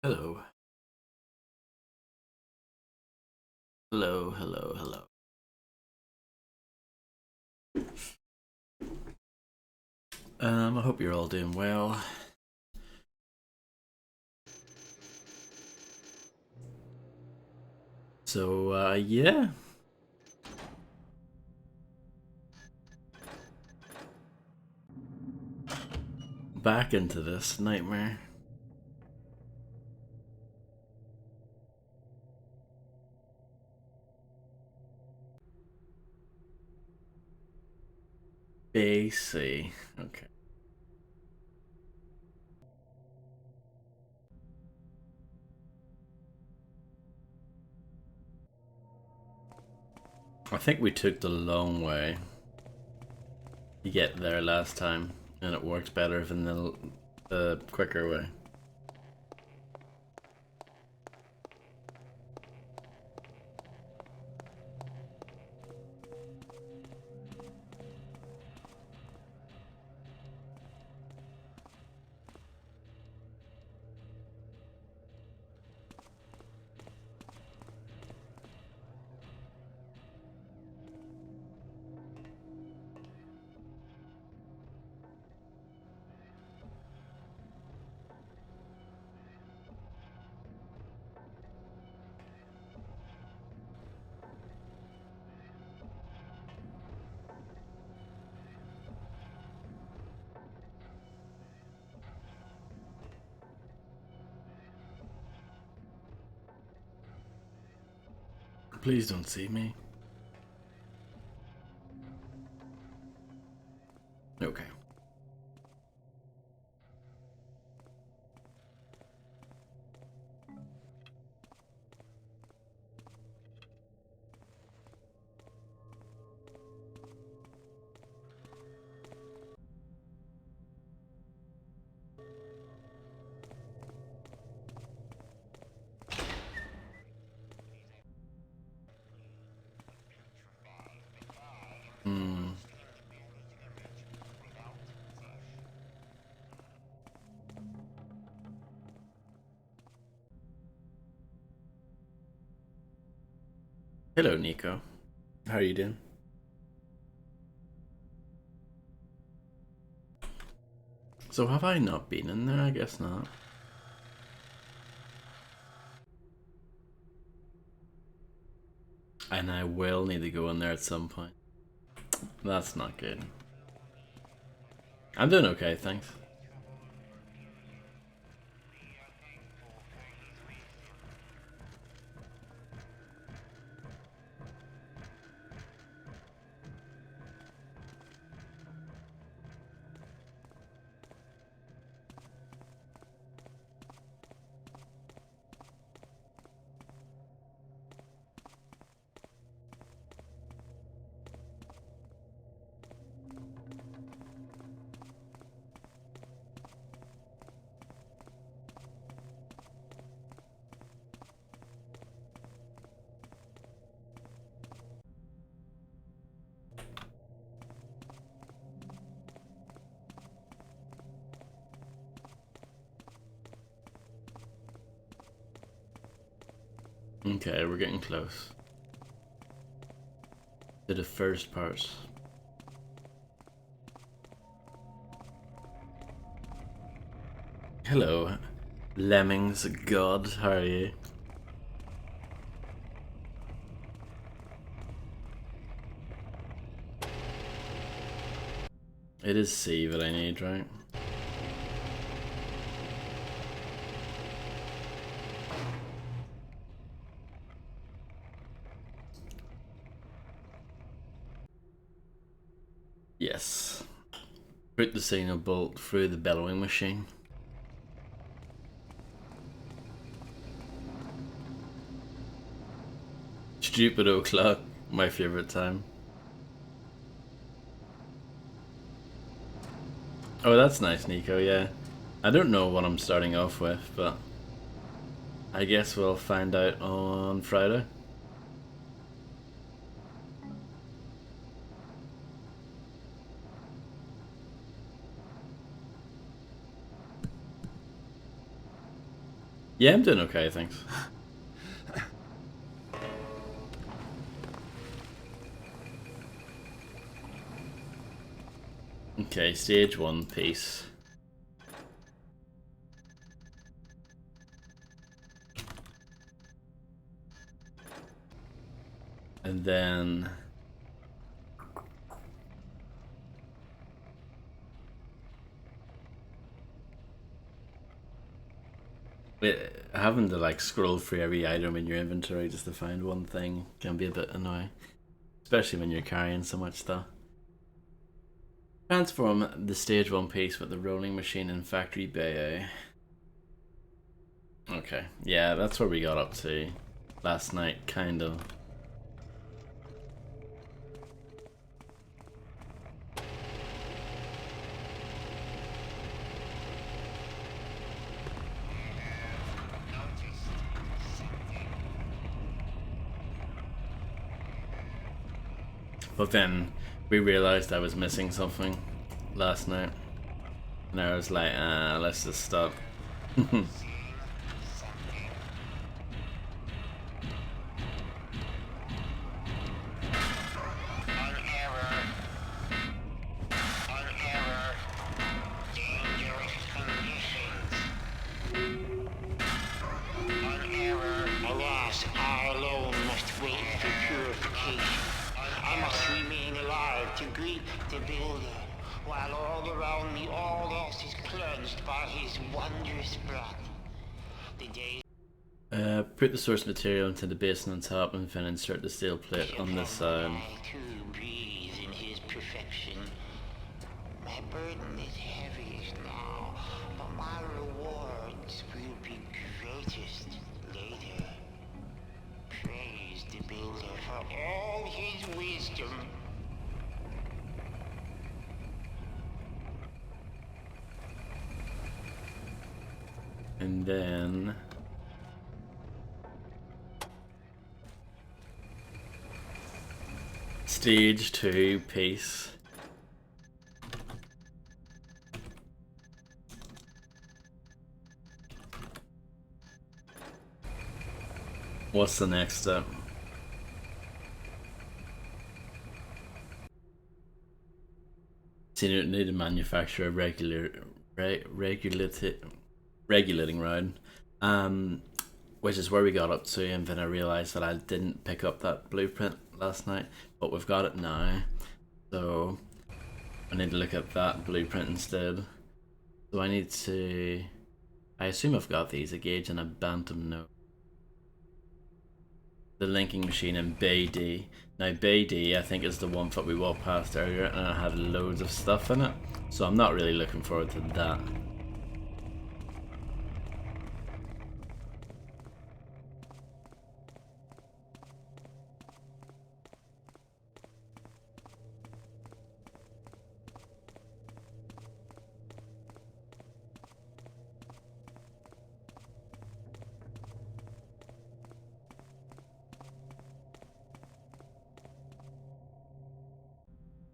Hello. Hello, hello, hello. I hope you're all doing well. So, yeah. Back into this nightmare. BC. Okay. I think we took the long way to get there last time, and it worked better than the quicker way. Please don't see me. Okay. Hmm. Hello, Nico. How are you doing? So, have I not been in there? I guess not. And I will need to go in there at some point. That's not good. I'm doing okay, thanks. Okay, we're getting close to the first part. Hello, Lemmings God, how are you? It is C that I need, right? Yes. Put the signal bolt through the bellowing machine. Stupid o'clock, my favorite time. Oh, that's nice, Nico, yeah. I don't know what I'm starting off with, but I guess we'll find out on Friday. Yeah, I'm doing okay, thanks. Okay, stage 1 piece. And then having to like scroll through every item in your inventory just to find one thing can be a bit annoying, especially when you're carrying so much stuff. Transform the stage 1 piece with the rolling machine in Factory Bay A. Okay, yeah, that's where we got up to last night, kind of. But then we realized I was missing something last night. And I was like, let's just stop. Alas, I alone must wait for purification. I must remain alive to greet the Builder, while all around me all else is cleansed by his wondrous blood. The day Put the source material into the basin on top and then insert the steel plate on this side. I too breathe in his perfection. My burden is heaviest now, but my rewards will be greatest later. Praise the Builder for all his wisdom. And then stage 2 piece. What's the next step? So you need to manufacture a regulating rod, which is where we got up to, and then I realized that I didn't pick up that blueprint last night, but we've got it now, so I need to look at that blueprint instead. So I need to, I assume I've got these, a gauge and a bantam node. The linking machine in Bay D. Now Bay D I think is the one that we walked past earlier, and it had loads of stuff in it, so I'm not really looking forward to that.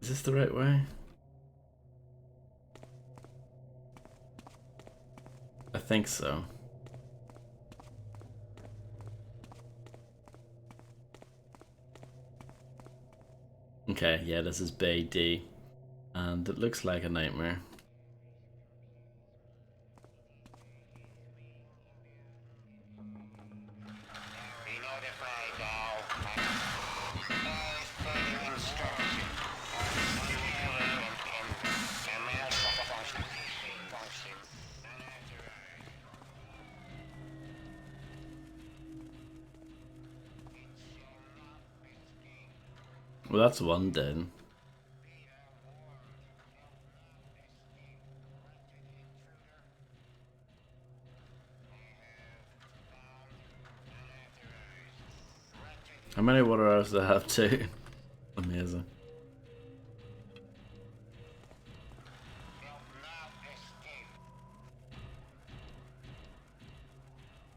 Is this the right way? I think so. Okay, yeah, this is Bay D, and it looks like a nightmare. Well, that's one dead. How many water arrows do I have too? Amazing.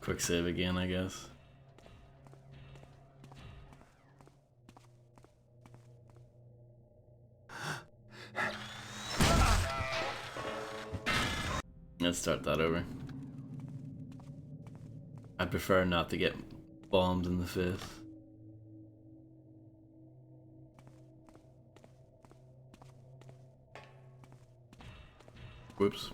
Quick save again, I guess. Let's start that over. prefer not to get bombed in the face. Whoops.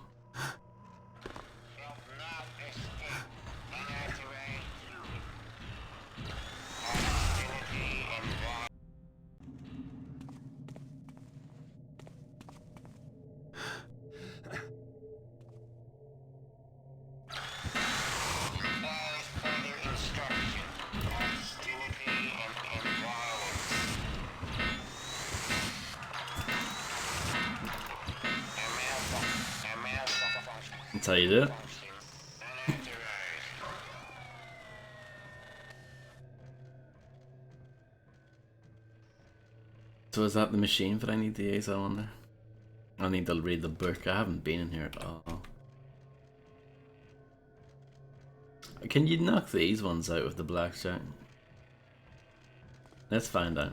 That's how you do it. So is that the machine that I need to use, I wonder? I need to read the book. I haven't been in here at all. Can you knock these ones out with the blackjack? Let's find out.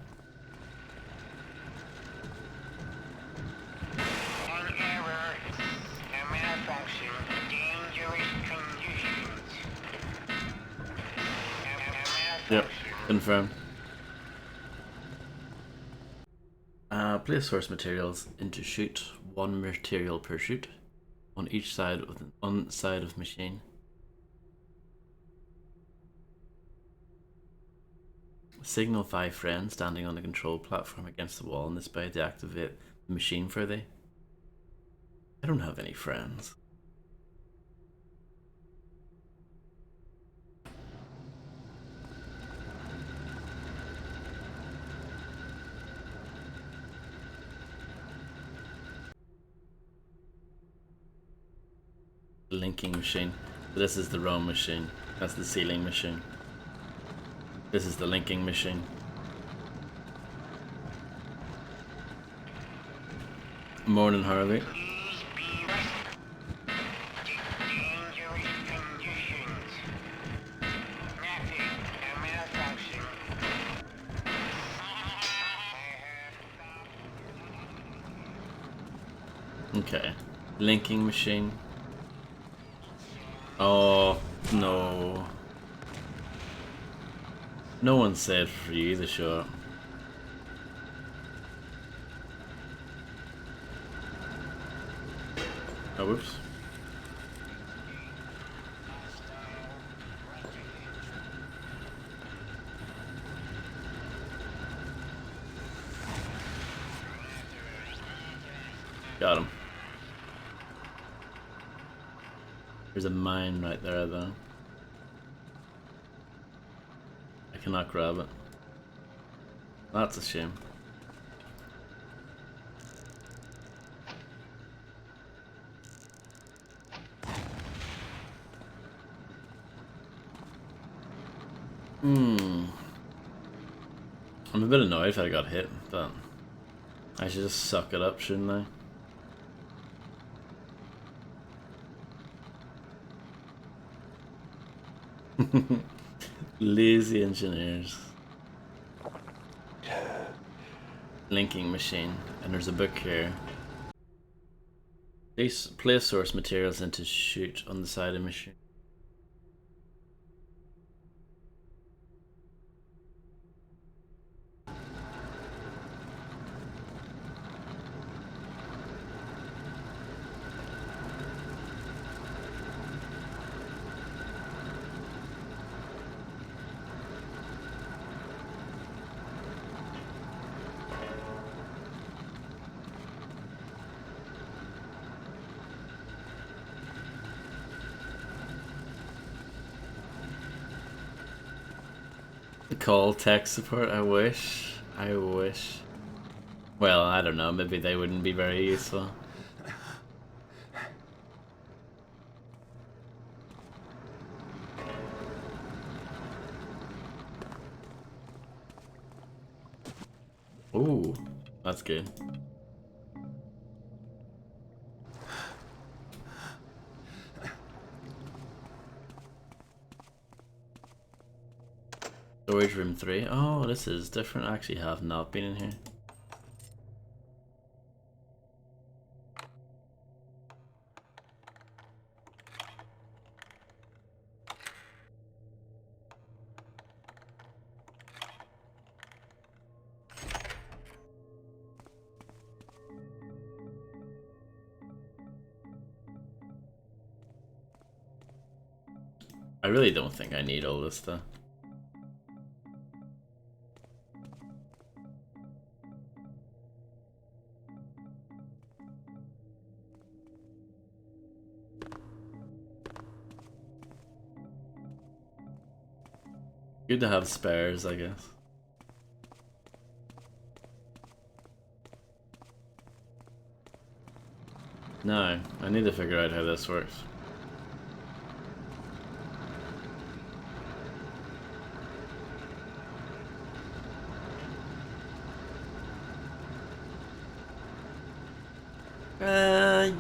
An error, a malfunction, dangerous conditions. A Yep, malfunction. confirmed. Place source materials into chute. One material per chute. On each side of one side of machine. Signal 5 friends standing on the control platform against the wall in this way to activate the machine for thee. I don't have any friends. Linking machine. This is the roam machine. That's the sealing machine. This is the linking machine. Morning, Harley. Please be dangerous conditions. Nothing, a malfunction. Okay. Linking machine. Oh, no. No one said for you to show up. Oh, whoops. Got him. There's a mine right there, though. I cannot grab it. That's a shame. I'm a bit annoyed if I got hit, but I should just suck it up, shouldn't I? Lazy engineers. Linking machine. And there's a book here. Place source materials into chute on the side of machine. Call tech support, I wish. I wish. Well, I don't know, maybe they wouldn't be very useful. Ooh, that's good. Storage room 3. Oh, this is different. I actually have not been in here. really don't think I need all this stuff. Good to have spares, I guess. No, I need to figure out how this works.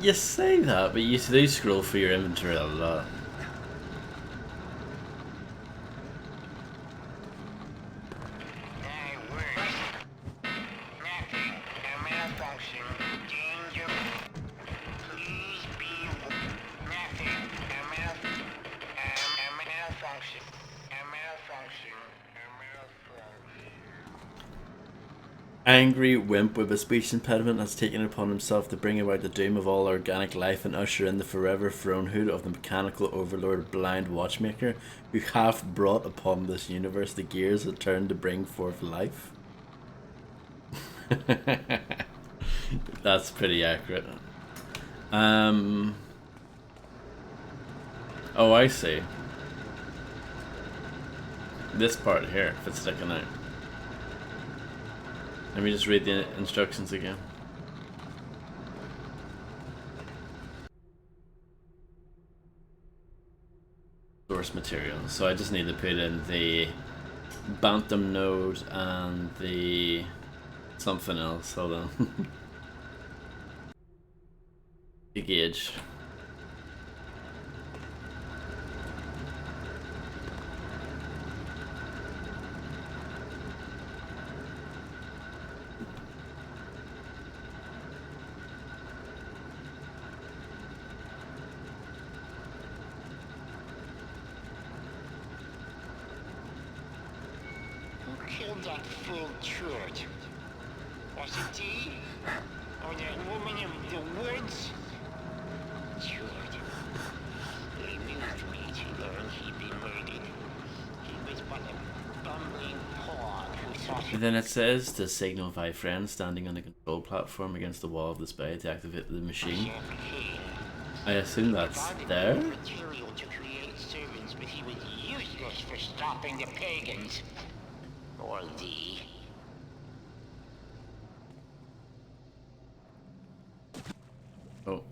You say that, but you do scroll through your inventory a lot. Angry wimp with a speech impediment has taken it upon himself to bring about the doom of all organic life and usher in the forever thronehood of the mechanical overlord blind watchmaker who hath brought upon this universe the gears that turn to bring forth life. That's pretty accurate. Oh, I see. This part here, if it's sticking out. Let me just read the instructions again. Source material. So I just need to put in the Bantam node and the something else. Hold on. The gauge. Killed that fool George. Was it he? Or that woman in the woods? George. It amused me to learn he'd been murdered. He was but a bumbling pawn who thought he... And then it says to signal 5 friends standing on the control platform against the wall of the spy to activate the machine. I assume that's there? Material to create servants, but he was useless for stopping the pagans. Or the... Oh.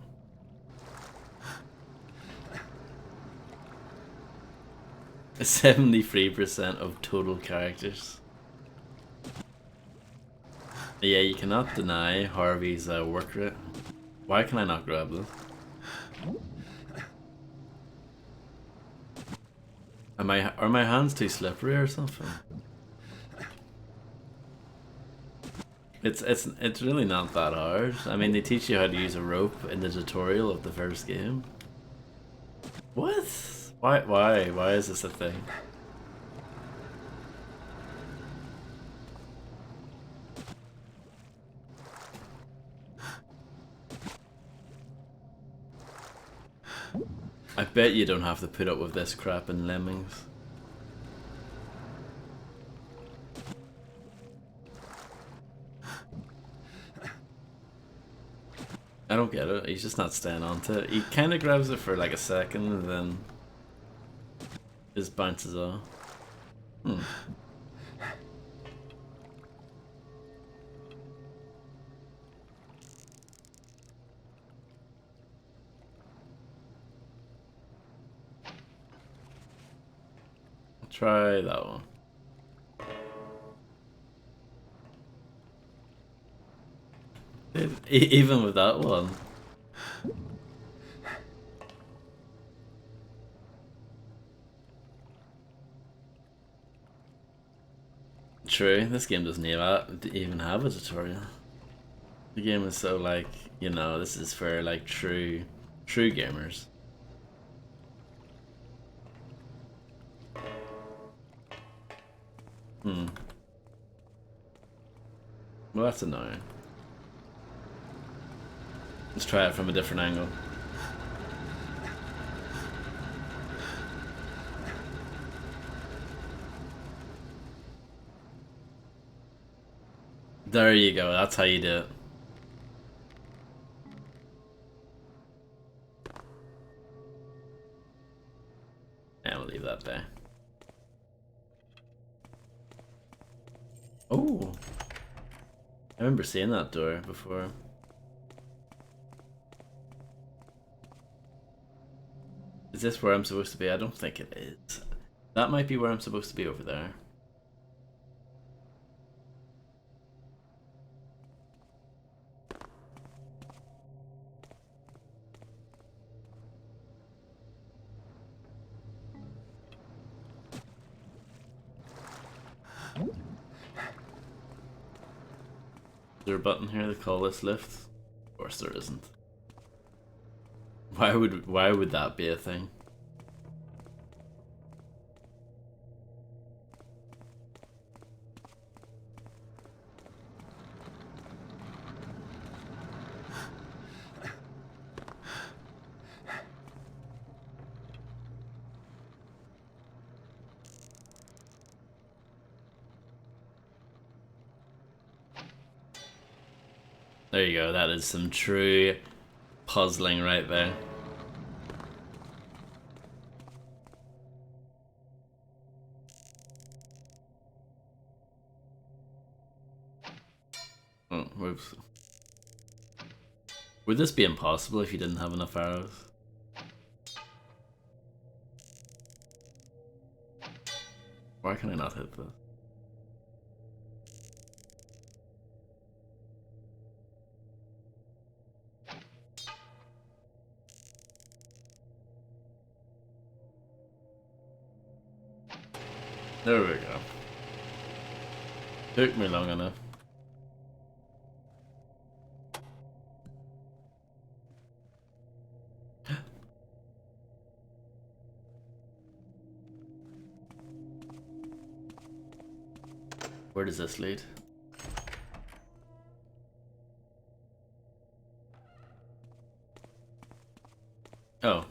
A 73% of total characters. Yeah, you cannot deny Harvey's work rate. Why can I not grab this? Are my hands too slippery or something? It's really not that hard. I mean, they teach you how to use a rope in the tutorial of the first game. What? Why is this a thing? I bet you don't have to put up with this crap in Lemmings. I don't get it. He's just not staying onto it. He kind of grabs it for like a second and then just bounces off. Try that one. Even with that one. True, this game doesn't even have a tutorial. The game is so like, you know, this is for like true gamers. Well, that's annoying. Let's try it from a different angle. There you go, that's how you do it. Yeah, we'll leave that there. Oh, I remember seeing that door before. Is this where I'm supposed to be? I don't think it is. That might be where I'm supposed to be over there. Is there a button here to call this lift? Of course there isn't. Why would that be a thing? There you go, that is some true puzzling right there. Oh, whoops. Would this be impossible if you didn't have enough arrows? Why can I not hit this? There we go. Took me long enough. Where does this lead? Oh.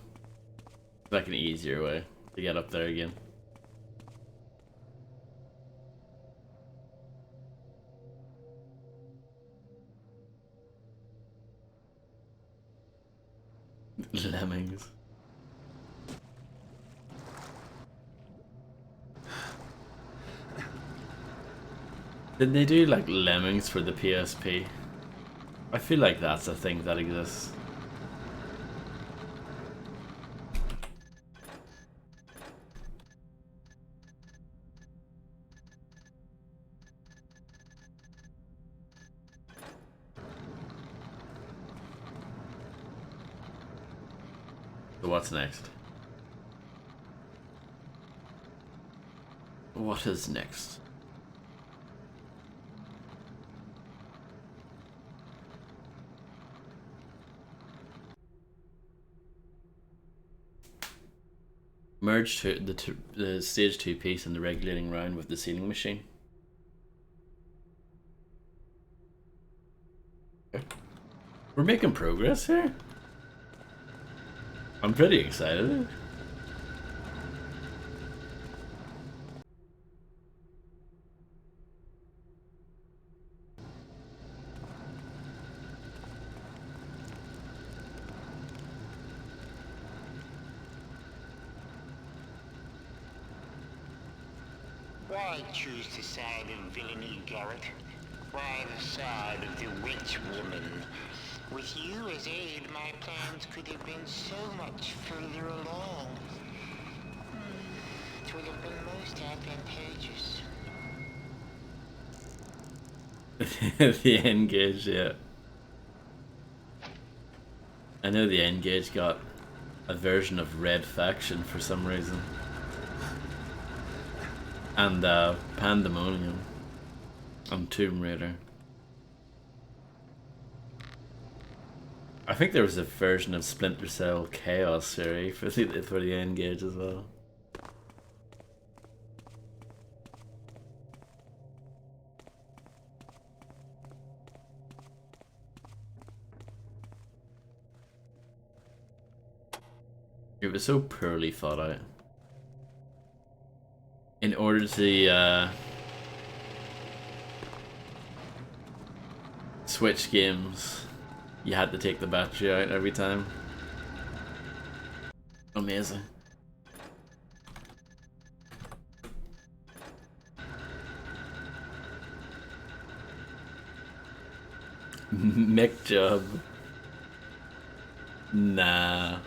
Like an easier way to get up there again. Lemmings. Did they do like Lemmings for the PSP? I feel like that's a thing that exists. So what's next? What is next? Merge the stage 2 piece in the regulating round with the sealing machine. Okay. We're making progress here. I'm pretty excited. Why choose the side of villainy, Garrett? Why the side of the witch woman? With you as aid, my plans could have been so much further along. It would have been most advantageous. The N-Gage, yeah. I know the N-Gage got a version of Red Faction for some reason. And Pandemonium. And Tomb Raider. I think there was a version of Splinter Cell Chaos series for the N-Gage as well. It was so poorly thought out. In order to Switch games, you had to take the battery out every time. Amazing. Mick job. Nah.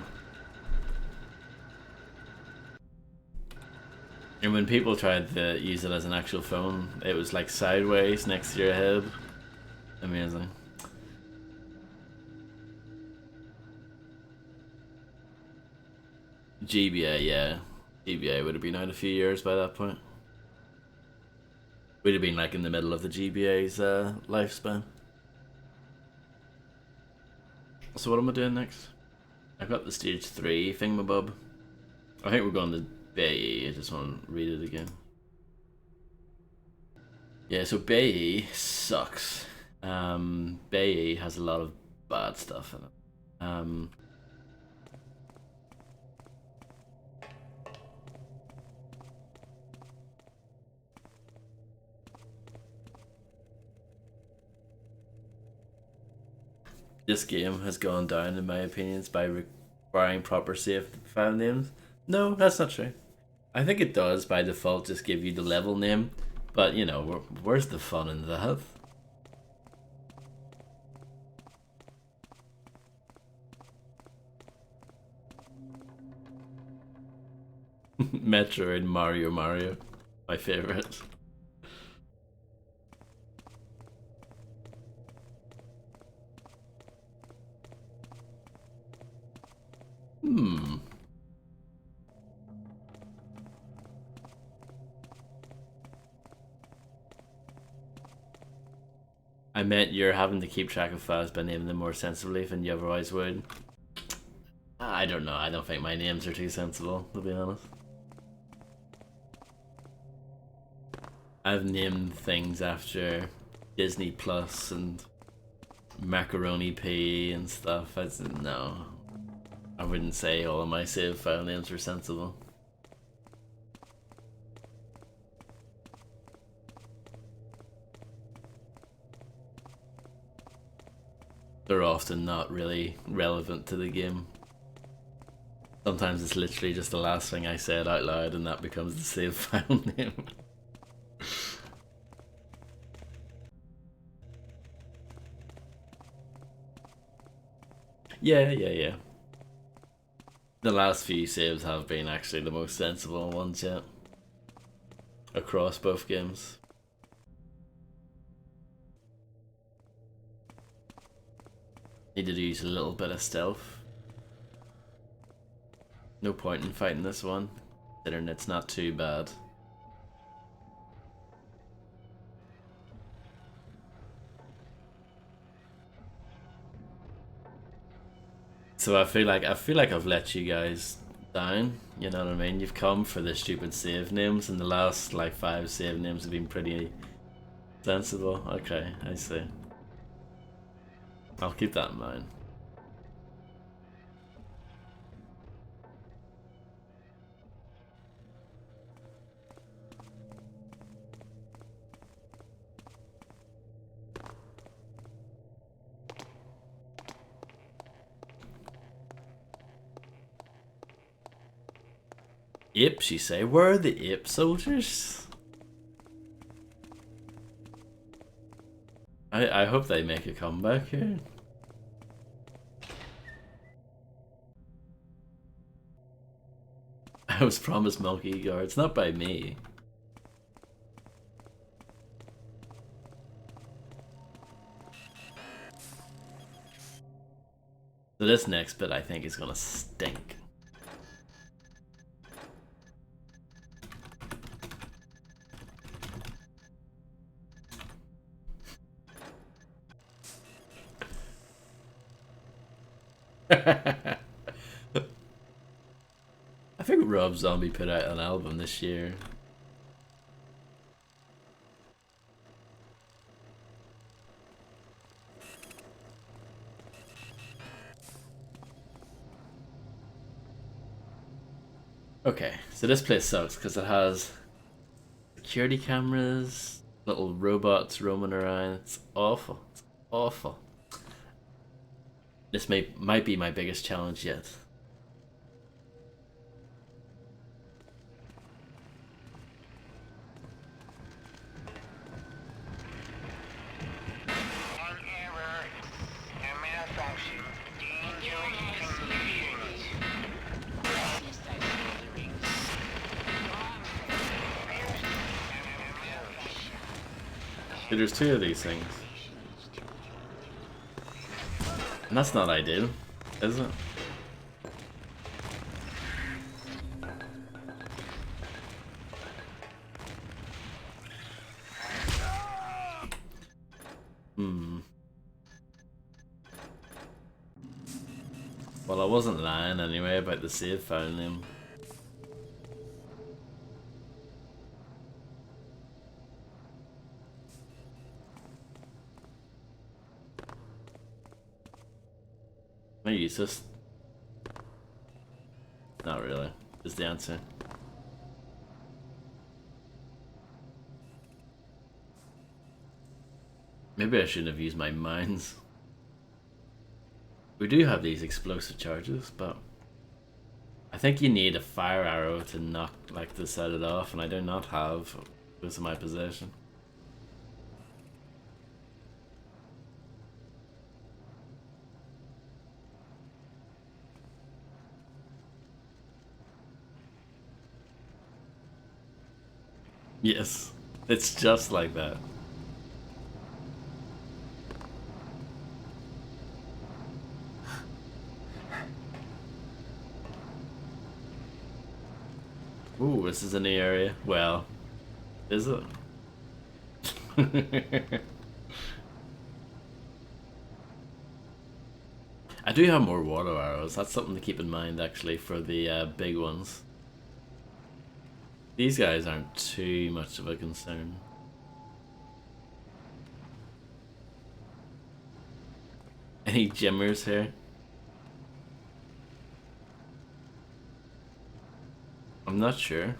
And when people tried to use it as an actual phone, it was like sideways next to your head. Amazing. GBA, yeah. GBA would have been out a few years by that point. We'd have been like in the middle of the GBA's lifespan. So what am I doing next? I got the stage 3 thingamabob. I think we're going to Bay. I just want to read it again. Yeah, so Bay sucks. Bay has a lot of bad stuff in it. This game has gone down, in my opinions, by requiring proper save file names. No, that's not true. I think it does by default just give you the level name, but you know, where's the fun in that? Metroid, Mario, my favorite. I meant you're having to keep track of files by naming them more sensibly than you otherwise would. I don't know, I don't think my names are too sensible, to be honest. I've named things after Disney Plus and Macaroni P and stuff. No, I wouldn't say all of my save file names were sensible. They're often not really relevant to the game. Sometimes it's literally just the last thing I said out loud and that becomes the save file name. Yeah. The last few saves have been actually the most sensible ones yet. Across both games. Needed to use a little bit of stealth. No point in fighting this one, considering it's not too bad. So I feel like I've let you guys down, you know what I mean? You've come for the stupid save names and the last like 5 save names have been pretty sensible. Okay, I see. I'll keep that in mind. Ips, you say? Where are the Ip soldiers? I hope they make a comeback here. I was promised Monkey Guards, not by me. So this next bit I think is gonna stink. I think Rob Zombie put out an album this year. Okay, so this place sucks because it has security cameras, little robots roaming around. It's awful. It's Awful. This might be my biggest challenge yet. See, there's two of these things. And that's not ideal, is it? Well, I wasn't lying anyway about the save file name. Am I useless? Not really, is the answer. Maybe I shouldn't have used my mines. We do have these explosive charges, but I think you need a fire arrow to knock, like, to set it off, and I do not have this in my possession. Yes, it's just like that. Ooh, this is in the area. Well, is it? I do have more water arrows. That's something to keep in mind, actually, for the big ones. These guys aren't too much of a concern. Any Jimmers here? I'm not sure.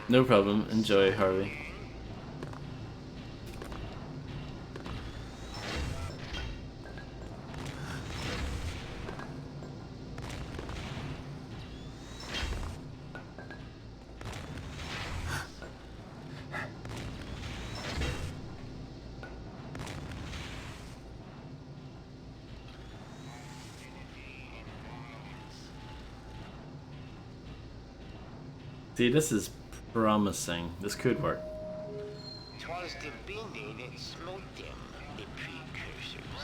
No problem. Enjoy, Harvey. See, this is promising. This could work. 'Twas the Bindi that smote them, the precursors.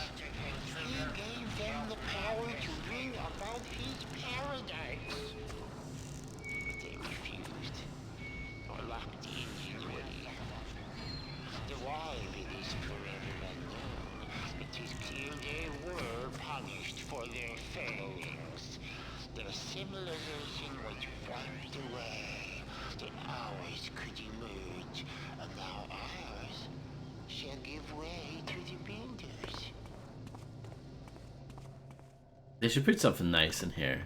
He gave them the power to bring about his paradise. But they refused, or lacked the ingenuity. The why of it is forever unknown. It is clear they were punished for their failings. Their civilization was wiped away. Then ours could emerge, and now ours shall give way to the Binders. They should put something nice in here.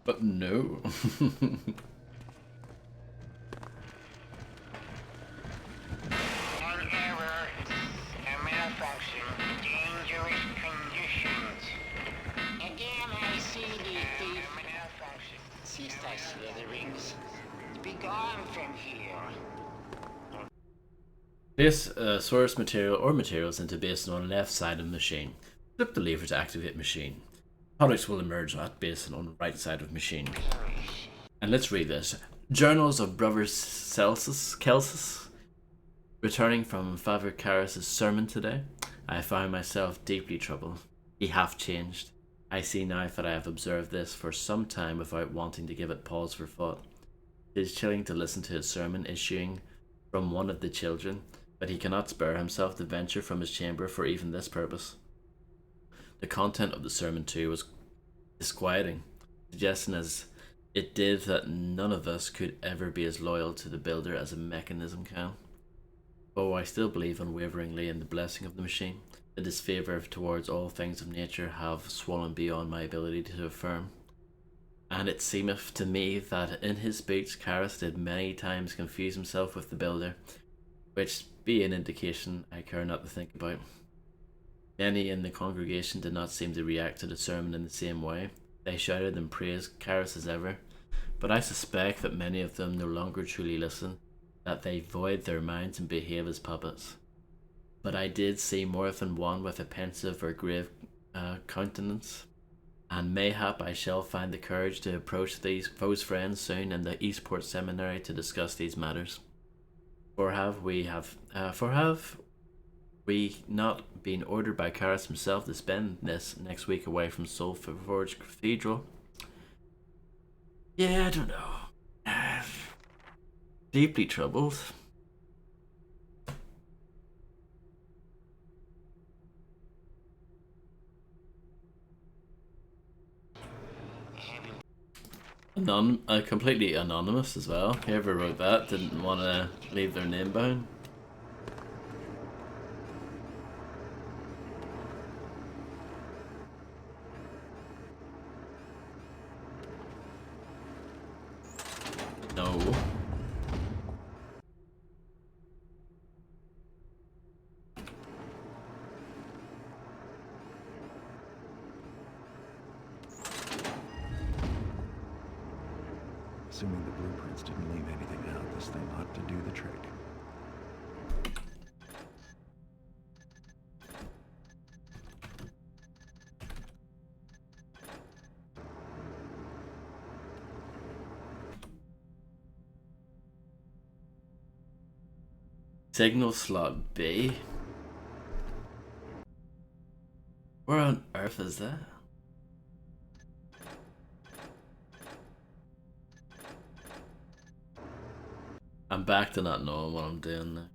But no. An error, a malfunction, dangerous conditions. Again I see the malfunction. Sister Slitherings. Be gone from here. Place source material or materials into basin on the left side of the machine. Flip the lever to activate machine. Products will emerge at basin on the right side of machine. And let's read this. Journals of Brother Celsus. Returning from Father Karras' sermon today, I found myself deeply troubled. He half changed. I see now that I have observed this for some time without wanting to give it pause for thought. It is chilling to listen to his sermon issuing from one of the children. but he cannot spare himself to venture from his chamber for even this purpose. The content of the sermon, too, was disquieting, suggesting as it did that none of us could ever be as loyal to the builder as a mechanism can. Oh, I still believe unwaveringly in the blessing of the machine. The disfavour towards all things of nature have swollen beyond my ability to affirm. And it seemeth to me that in his speech Karras did many times confuse himself with the builder, which be an indication I care not to think about. Many in the congregation did not seem to react to the sermon in the same way. They shouted and praised Karras as ever, but I suspect that many of them no longer truly listen, that they void their minds and behave as puppets. But I did see more than one with a pensive or grave countenance, and mayhap I shall find the courage to approach those friends soon in the Eastport Seminary to discuss these matters. For have we not been ordered by Karras himself to spend this next week away from Soulforge Cathedral? Yeah, I don't know. Deeply troubled. Completely anonymous as well. Whoever wrote that didn't want to leave their name behind. No. Assuming the blueprints didn't leave anything out, this thing ought to do the trick. Signal slot B? Where on earth is that? I'm back to not knowing what I'm doing now.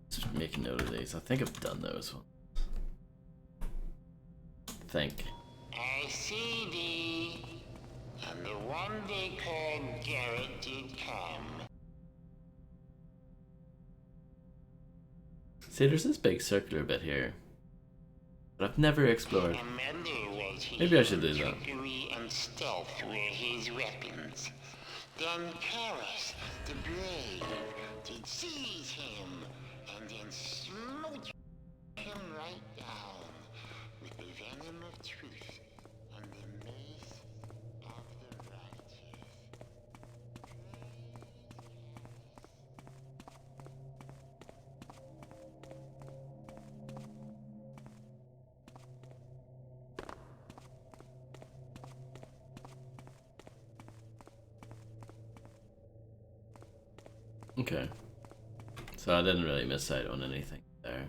Just make a note of these. I think I've done those ones. Think. I see thee, and the one they called Garrett did come. See, there's this big circular bit here, but I've never explored. Maybe I should do that. Trickery and stealth were his weapons. Then Karras, the brave, did seize him, and then smote him right down with the venom of truth and the mace of the righteous. Okay. So I didn't really miss out on anything there.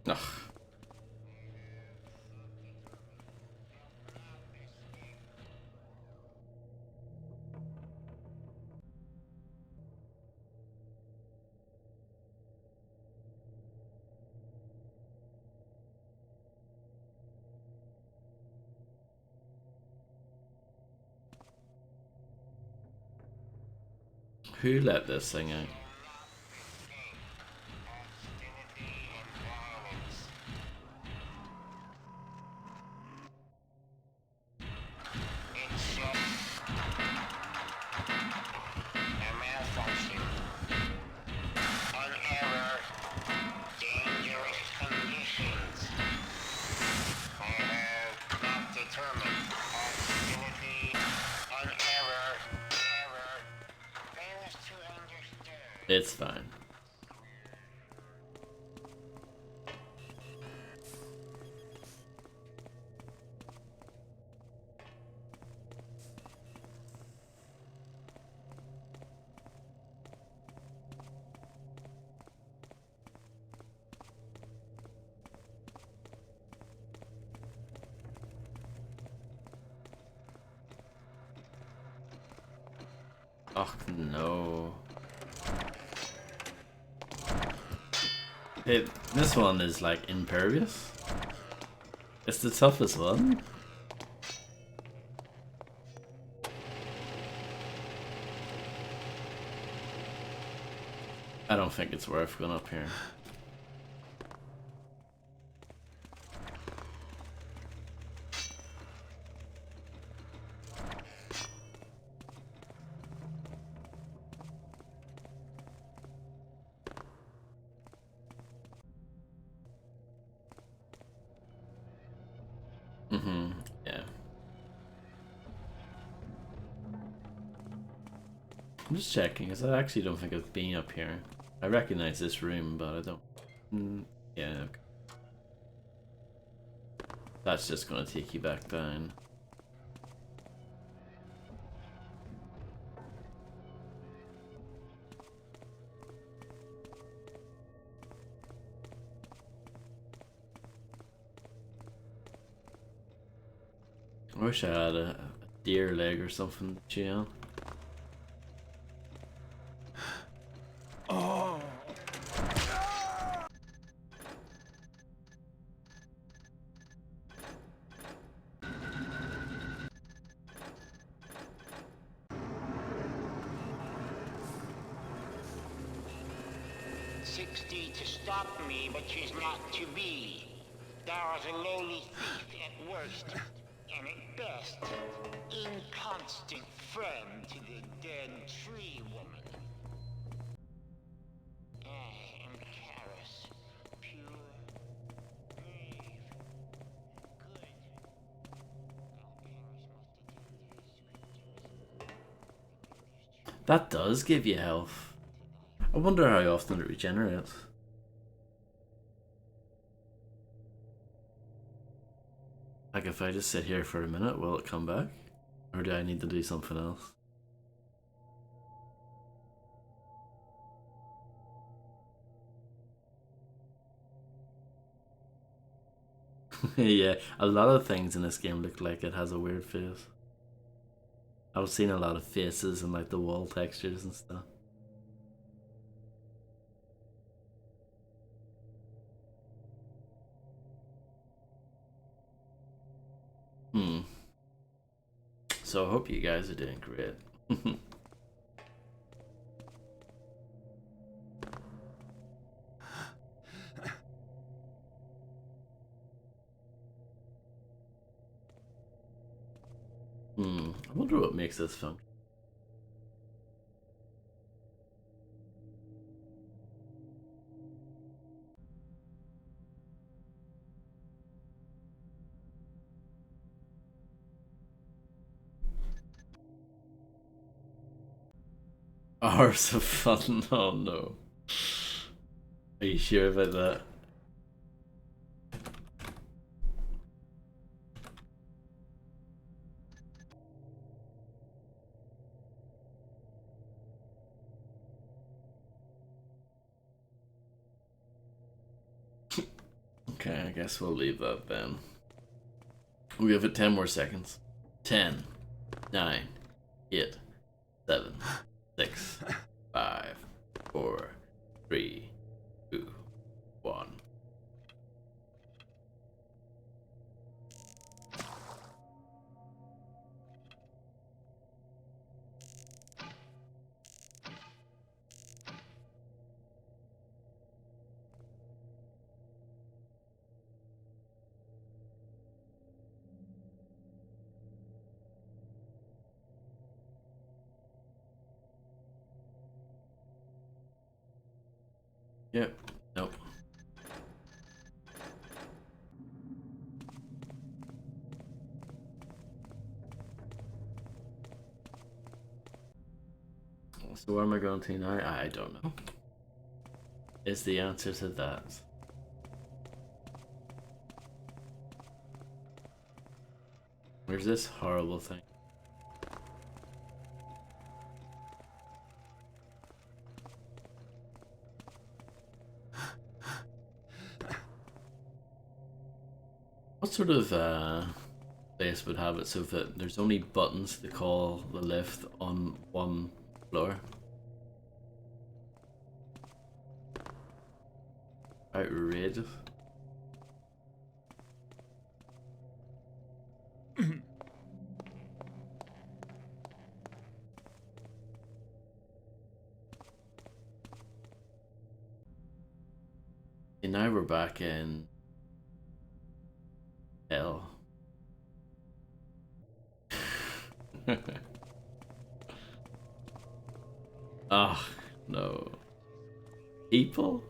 Ugh. Who let this thing out? It's fine. Oh no. This one is like impervious. It's the toughest one. I don't think it's worth going up here. Yeah. I'm just checking, because I actually don't think I've been up here. I recognize this room, but I don't... yeah, okay. That's just gonna take you back down. I wish I had a deer leg or something to chew on. Oh. 60 to stop me, but she's not to be. Thou art a lowly thief at worst, and at best, inconstant friend to the dead tree woman. I am Karis, pure, brave, good. That does give you health. I wonder how often it regenerates. Like if I just sit here for a minute, will it come back? Or do I need to do something else? Yeah, a lot of things in this game look like it has a weird face. I've seen a lot of faces and like the wall textures and stuff. So I hope you guys are doing great. I wonder what makes this fun. Hours of fun. Oh no. Are you sure about that? Okay, I guess we'll leave that then. We have it 10 more seconds. 10, 9, 8, 7, 6, 5, 4, 3, 2, 1. Yep. Nope. So where am I going to now? I don't know. Is the answer to that. Where's this horrible thing? What sort of place would have it so that there's only buttons to call the lift on one floor? Outrageous. And now we're back in hell. Ah, no. People?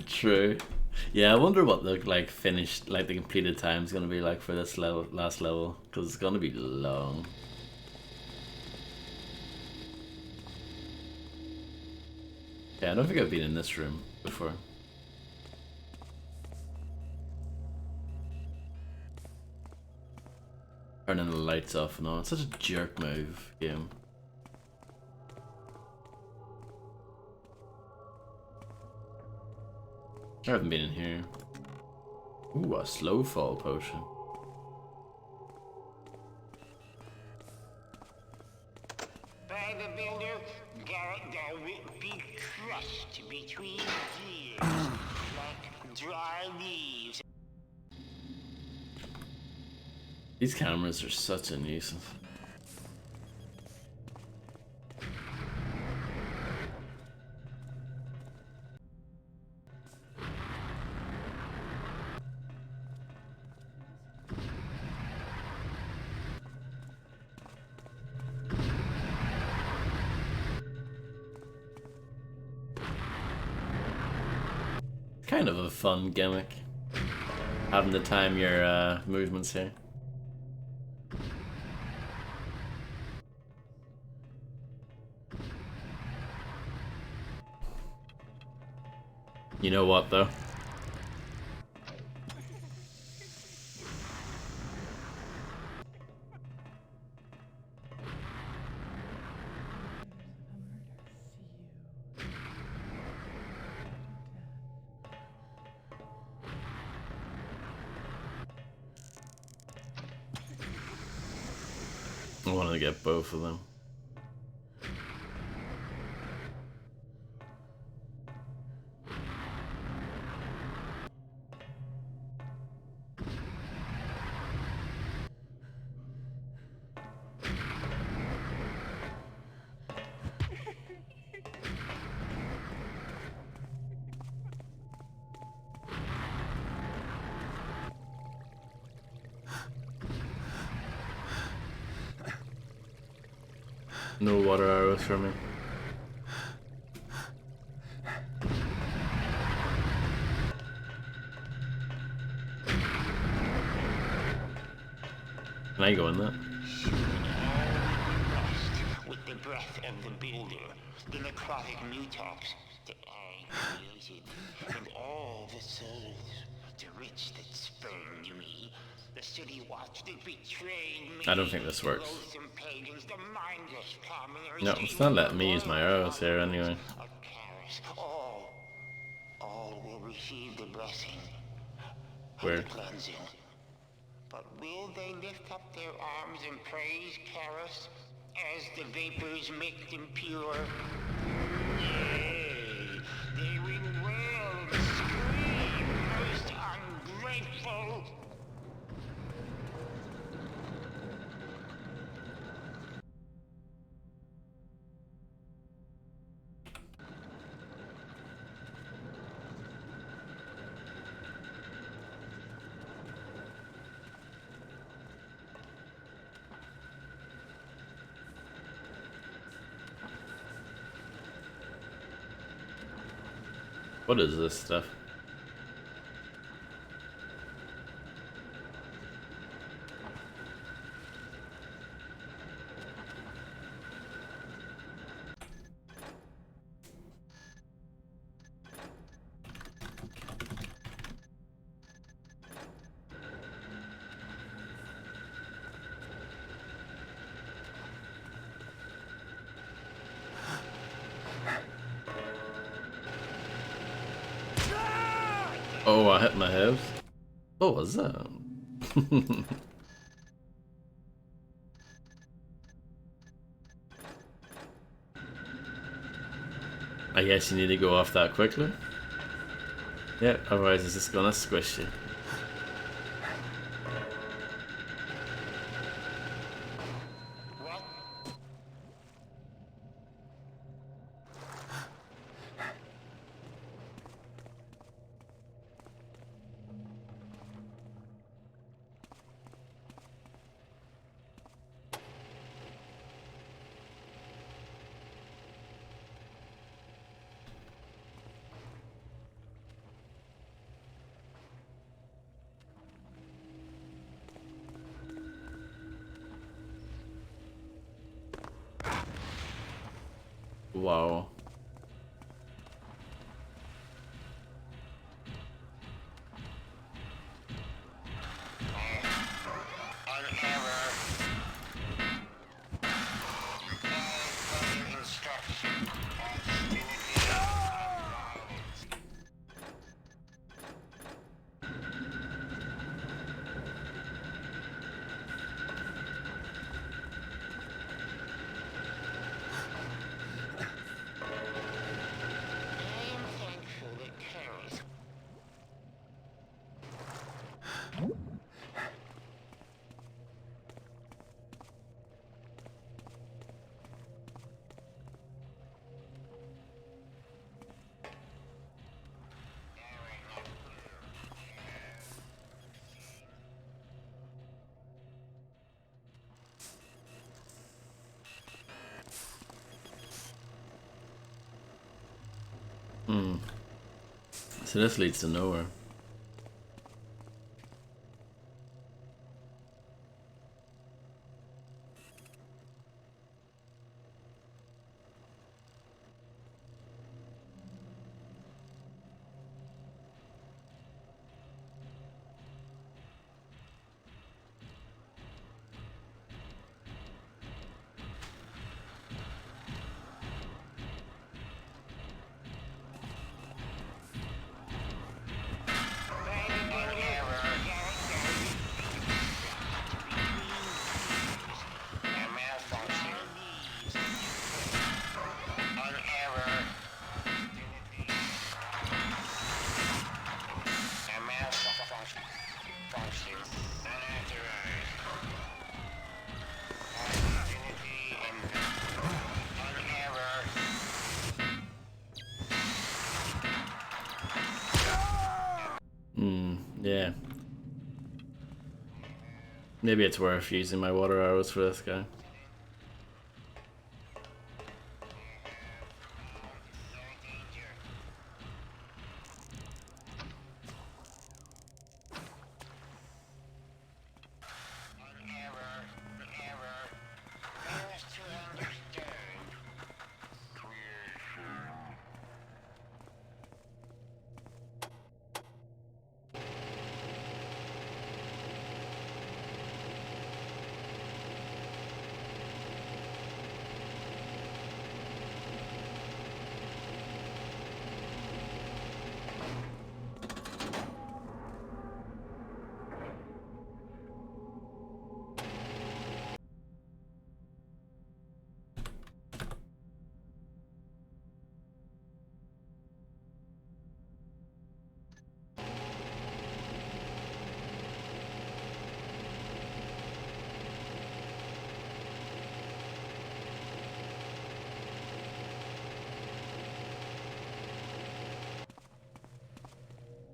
True. Yeah, I wonder what the like finished, like the completed time is gonna be like for this level, last level, because it's gonna be long. Yeah, I don't think I've been in this room before. Turning the lights off and on. It's such a jerk move, game. I haven't been in here. Ooh, a slow fall potion. By the builder, thou wilt be crushed between gears like dry leaves. These cameras are such a nuisance. Kind of a fun gimmick, having to time your movements here. You know what though? I wanted to get both of them. No water arrows for me. Can I go in that? With the breath of the builder, the necrotic mutox, the eye created, and all the souls, the rich that spurned me, the city watch that betrayed me. I don't think this works. The loathsome pagans, the mindless commoners, No, it's not letting me use my arrows here anyway. of Paris, all will receive the blessing of Weird. the cleansing. But will they lift up their arms and praise Karos as the vapors make them pure? Nay, they will wail and scream, most ungrateful! What is this stuff? Oh, I hit my head. What was that? I guess you need to go off that quickly. Yeah, otherwise it's just gonna squish you. What? Wow. On error. Further instruction. Hostility. I am thankful that Karos. So this leads to nowhere. Yeah. Maybe it's worth using my water arrows for this guy.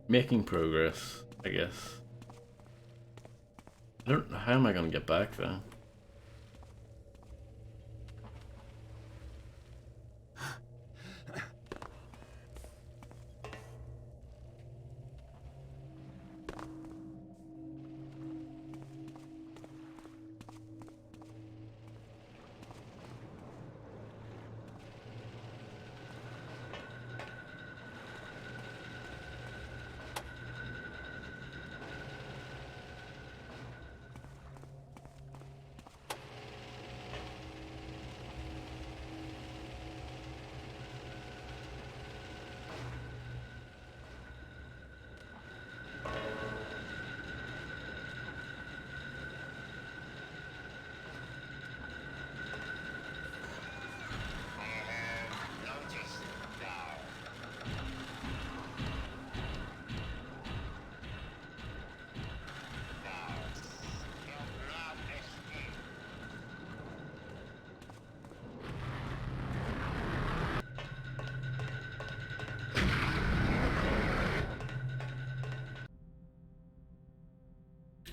Making progress, I guess. I don't. How am I gonna get back though?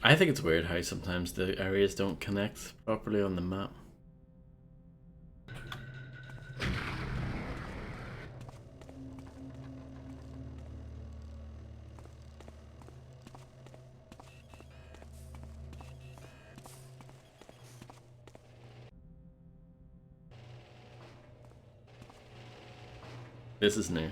I think it's weird how sometimes the areas don't connect properly on the map. This is new.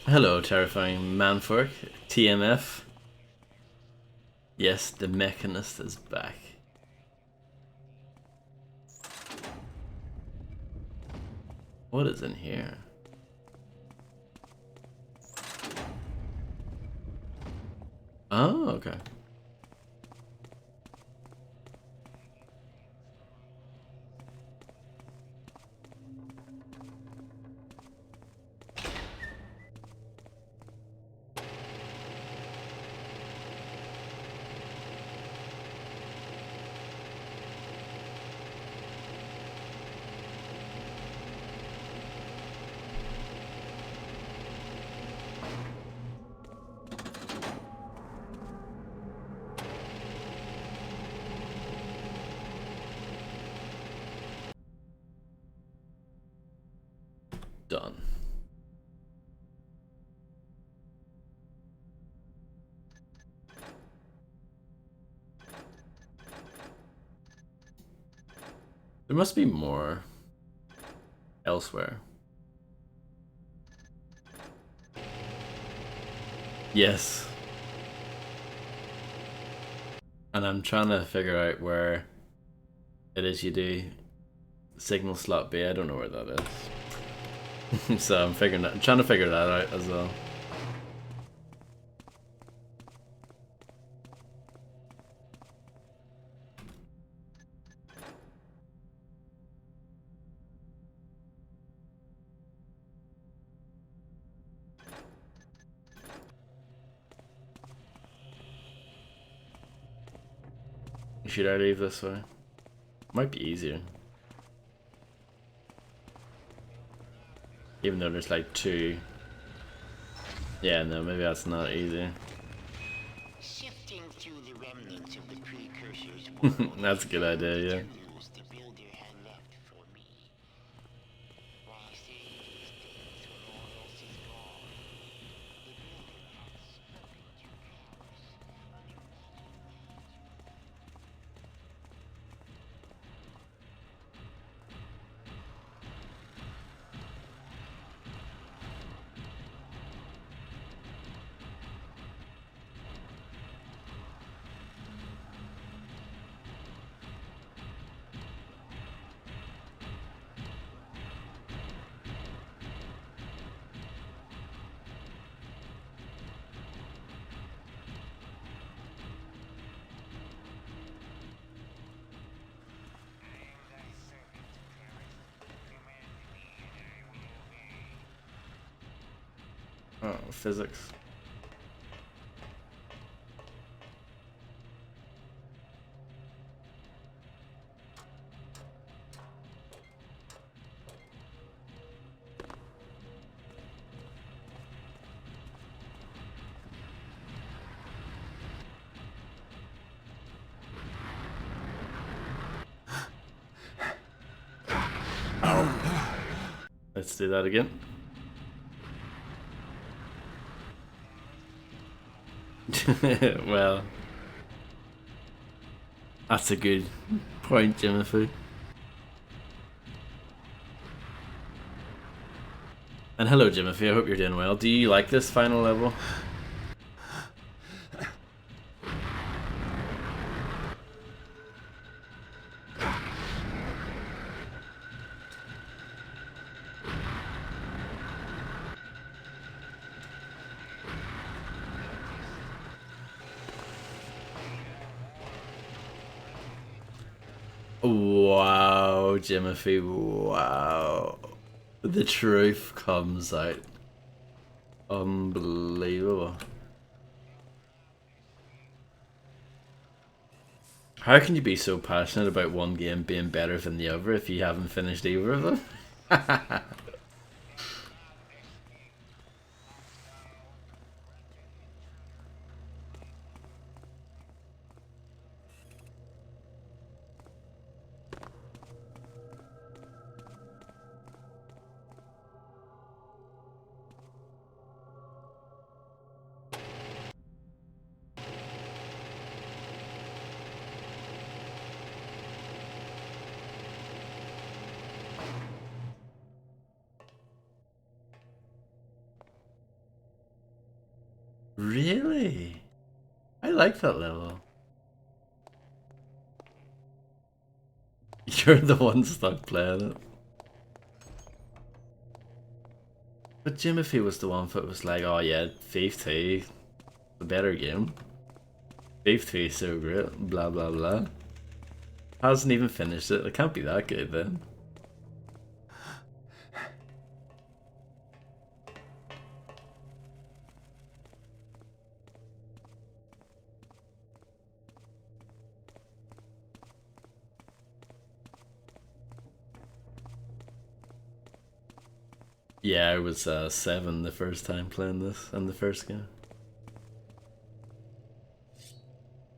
Hello, terrifying manfork. TMF. Yes, the Mechanist is back. What is in here? Oh, okay. Done. There must be more elsewhere. Yes. And I'm trying to figure out where it is you do signal slot B. I don't know where that is. So I'm trying to figure that out as well. Should I leave this way? Might be easier. Even though there's like two. Yeah, no, maybe that's not easy. Sifting through the remnants of the precursors world, That's a good idea, yeah. tools the builder had left for me. Oh, physics. Let's do that again. Well, that's a good point, Jimothy. And hello, Jimothy. I hope you're doing well. Do you like this final level? Wow, Jimothy, wow. The truth comes out. Unbelievable. How can you be so passionate about one game being better than the other if you haven't finished either of them? Really? I like that level. You're the one stuck playing it. But Jimothy was the one that was like, oh yeah, Thief 2, the better game. Thief 2 is so great, blah blah blah. Hasn't even finished it, it can't be that good then. Yeah, I was 7 the first time playing this in the first game.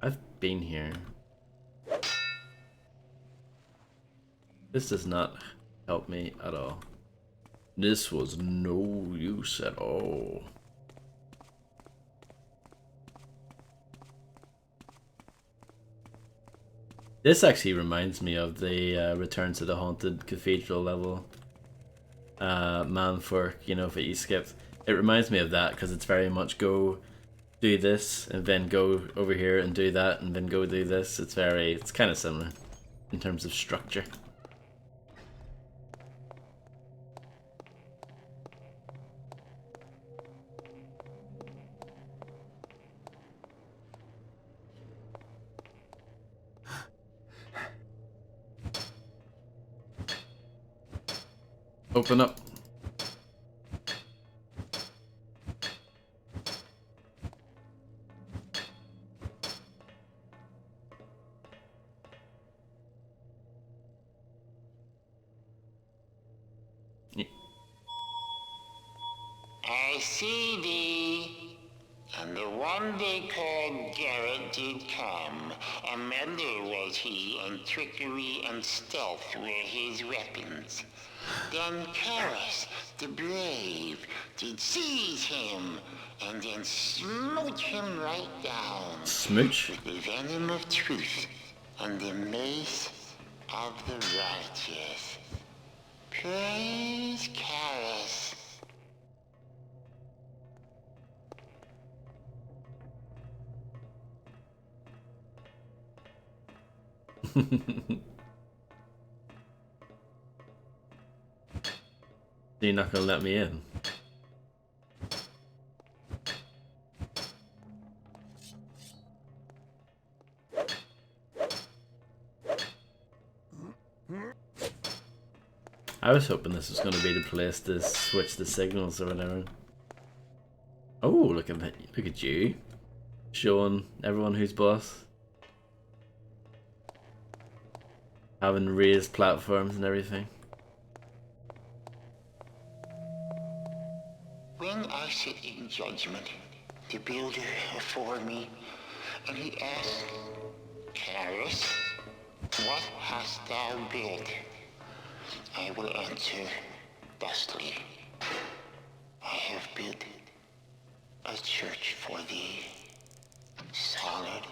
I've been here. This does not help me at all. This was no use at all. This actually reminds me of the Return to the Haunted Cathedral level. Manfork, you know, that you skipped. It reminds me of that because it's very much go do this and then go over here and do that and then go do this. It's kind of similar in terms of structure. Open up. I see thee. And the one they called Garrett did come. A meddler was he, and trickery and stealth were his weapons. Then Karis, the brave, did seize him, and then smote him right down. Smooch? With the venom of truth and the mace of the righteous. Praise Karis. You're not gonna let me in. I was hoping this was gonna be the place to switch the signals or whatever. look at you, showing everyone who's boss, having raised platforms and everything. When I sit in judgment, the builder before me, and he asked, Karis, what hast thou built? I will answer thusly. I have built a church for thee, solid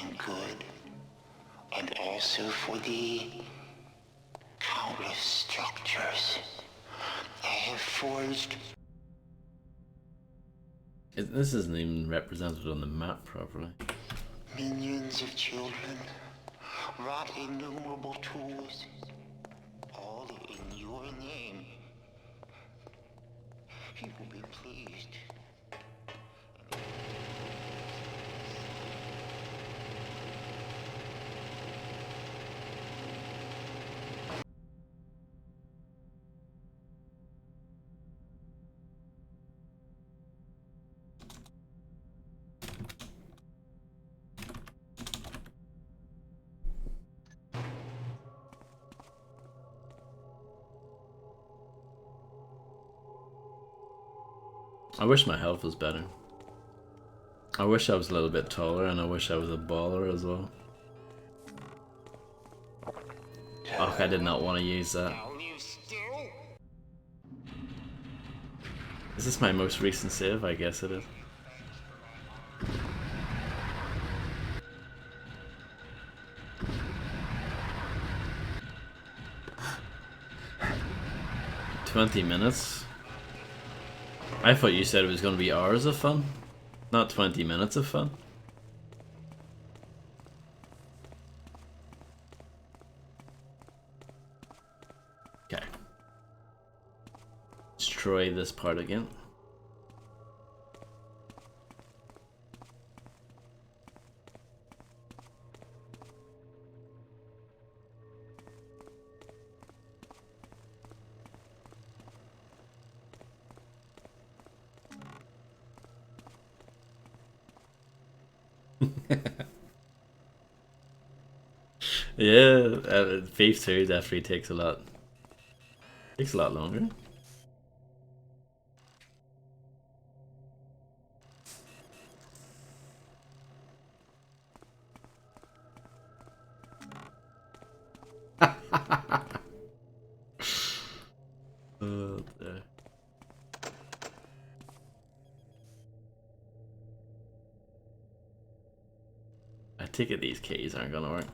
and good, and also for thee, countless structures. I have forged. This isn't even represented on the map properly. Millions of children, wrought innumerable tools, all in your name. He will be pleased. I wish my health was better. I wish I was a little bit taller, and I wish I was a baller as well. Oh, I did not want to use that. Is this my most recent save? I guess it is. "20 minutes? I thought you said it was going to be hours of fun, not 20 minutes of fun." Okay. Let's try this part again. Yeah, Thief 2 definitely takes a lot longer. Oh, dear. I take it these keys aren't gonna work.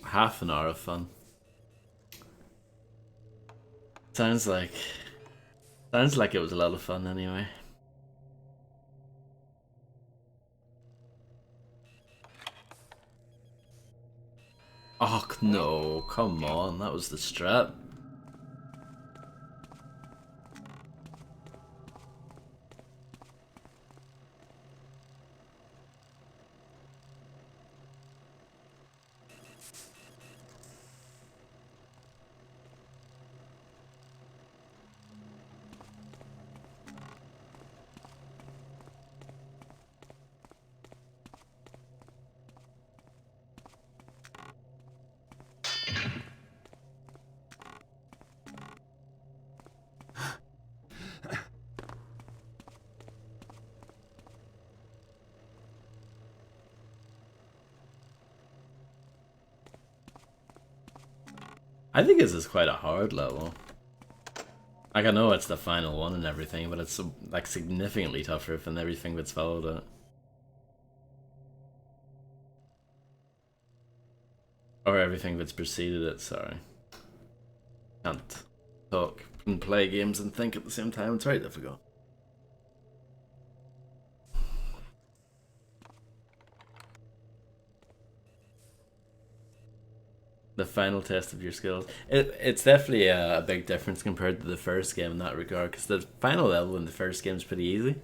Half an hour of fun. Sounds like it was a lot of fun anyway. Oh no, come on, that was the strat. I think this is quite a hard level. Like, I know it's the final one and everything, but it's like significantly tougher than everything that's followed it. Or everything that's preceded it, sorry. Can't talk and play games and think at the same time, it's very difficult. The final test of your skills. It's definitely a big difference compared to the first game in that regard, because the final level in the first game is pretty easy.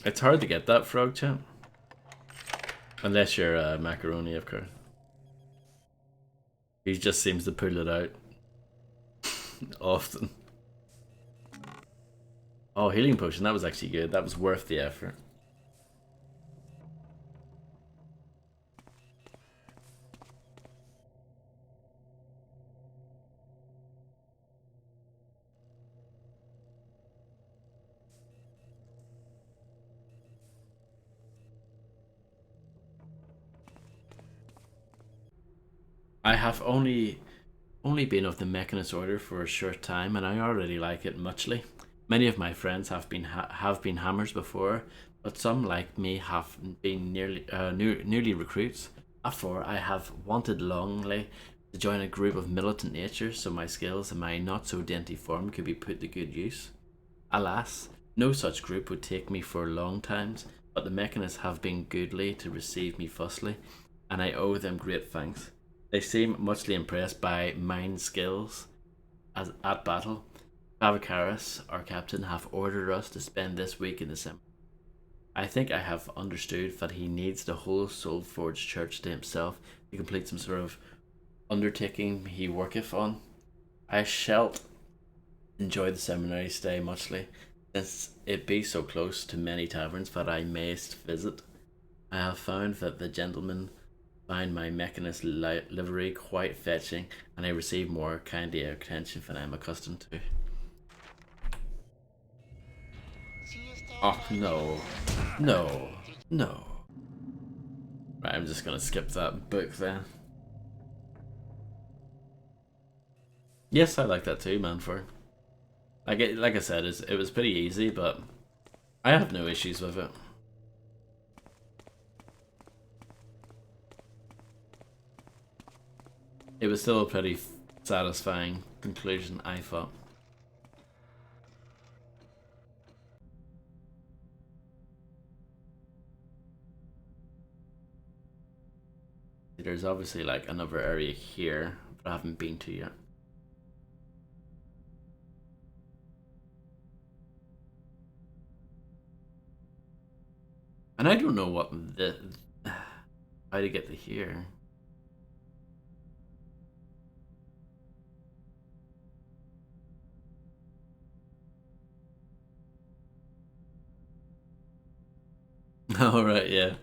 It's hard to get that frog, champ. Unless you're Macaroni, of course. He just seems to pull it out often. Oh, healing potion, that was actually good. That was worth the effort. I have only been of the Mechanist Order for a short time, and I already like it muchly. Many of my friends have been hammers before, but some like me have been newly recruits. Therefore, I have wanted longly to join a group of militant nature, so my skills and my not so dainty form could be put to good use. Alas, no such group would take me for long times, but the Mechanists have been goodly to receive me fussily, and I owe them great thanks. They seem muchly impressed by mine skills as at battle. Bavakaris, our captain, have ordered us to spend this week in the cemetery. I think I have understood that he needs the whole Soulforge church to himself to complete some sort of undertaking he worketh on. I shall enjoy the seminary stay muchly, since it be so close to many taverns that I mayst visit. I have found that the gentlemen find my Mechanist livery quite fetching, and I receive more kindly attention than I am accustomed to. Oh, no. No. No. Right, I'm just gonna skip that book then. Yes, I like that too, Manford. Like I said, it was pretty easy, but I have no issues with it. It was still a pretty satisfying conclusion, I thought. There's obviously like another area here that I haven't been to yet. And I don't know what how to get to here. Oh, right, yeah.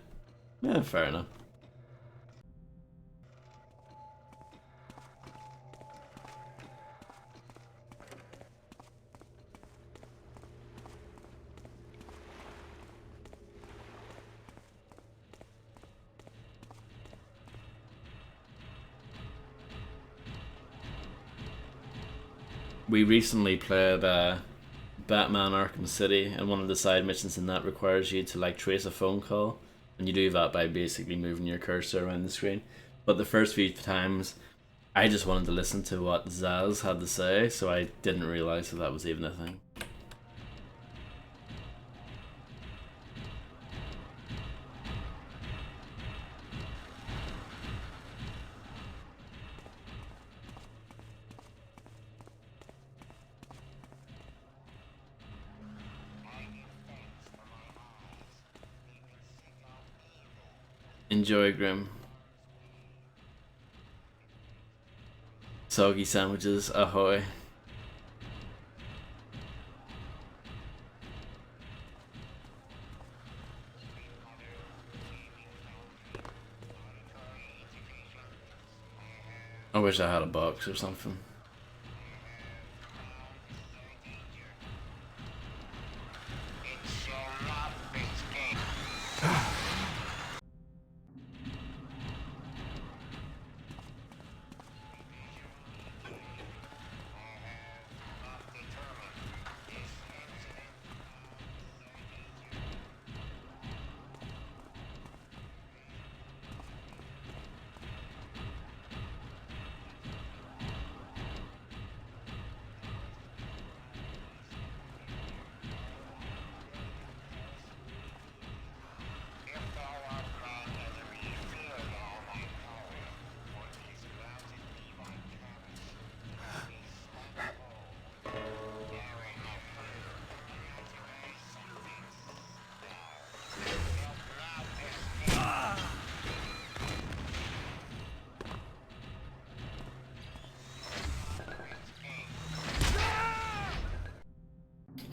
Yeah, fair enough. We recently played Batman Arkham City, and one of the side missions in that requires you to like trace a phone call, and you do that by basically moving your cursor around the screen. But the first few times, I just wanted to listen to what Zaz had to say, so I didn't realize that was even a thing. Enjoy, Grim. Soggy sandwiches, ahoy. I wish I had a box or something.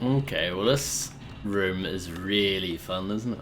Okay, well this room is really fun, isn't it?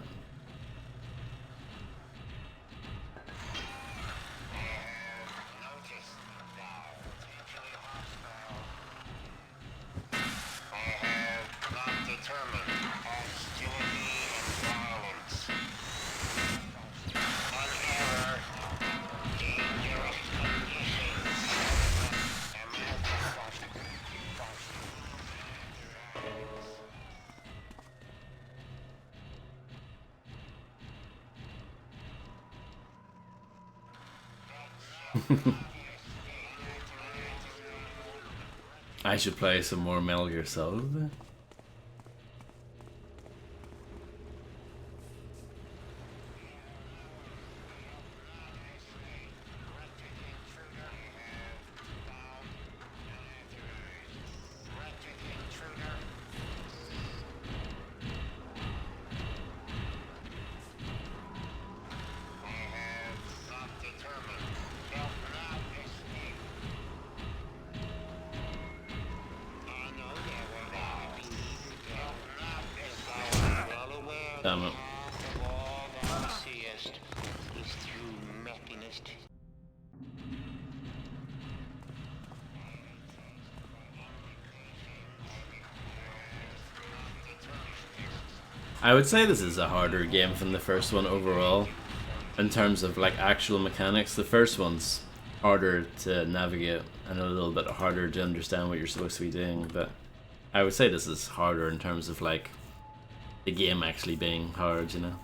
I should play some more Metal Gear Solid. Damn it. I would say this is a harder game than the first one overall. In terms of like actual mechanics, the first one's harder to navigate and a little bit harder to understand what you're supposed to be doing, but I would say this is harder in terms of like the game actually being hard, you know?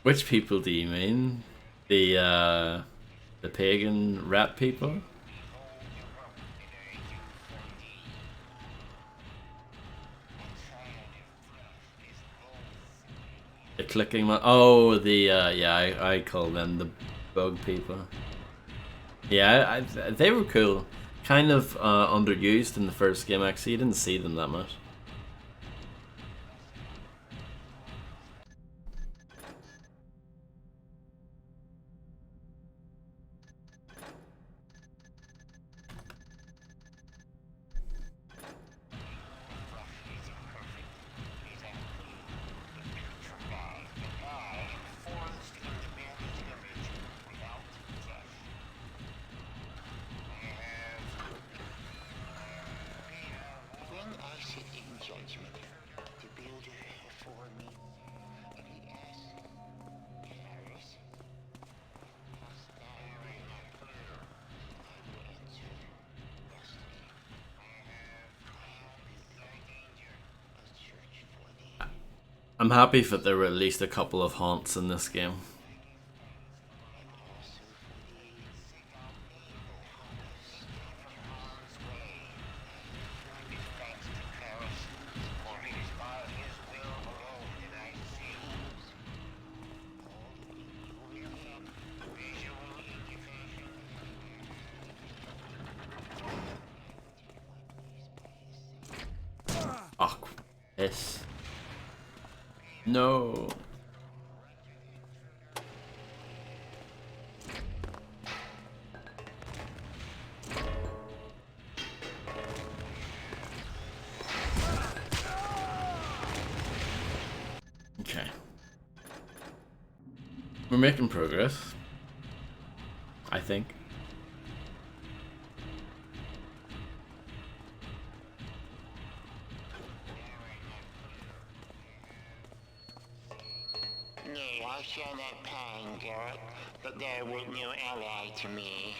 Which people do you mean? The pagan rat people? The clicking one? Oh, the yeah, I call them the bug people. Yeah, they were cool. Kind of underused in the first game. Actually, you didn't see them that much. I'm happy that there were at least a couple of haunts in this game. Oh, piss. No. We're making progress, I think. Nay, I shall not pine, Garrett, but thou wert no ally to me.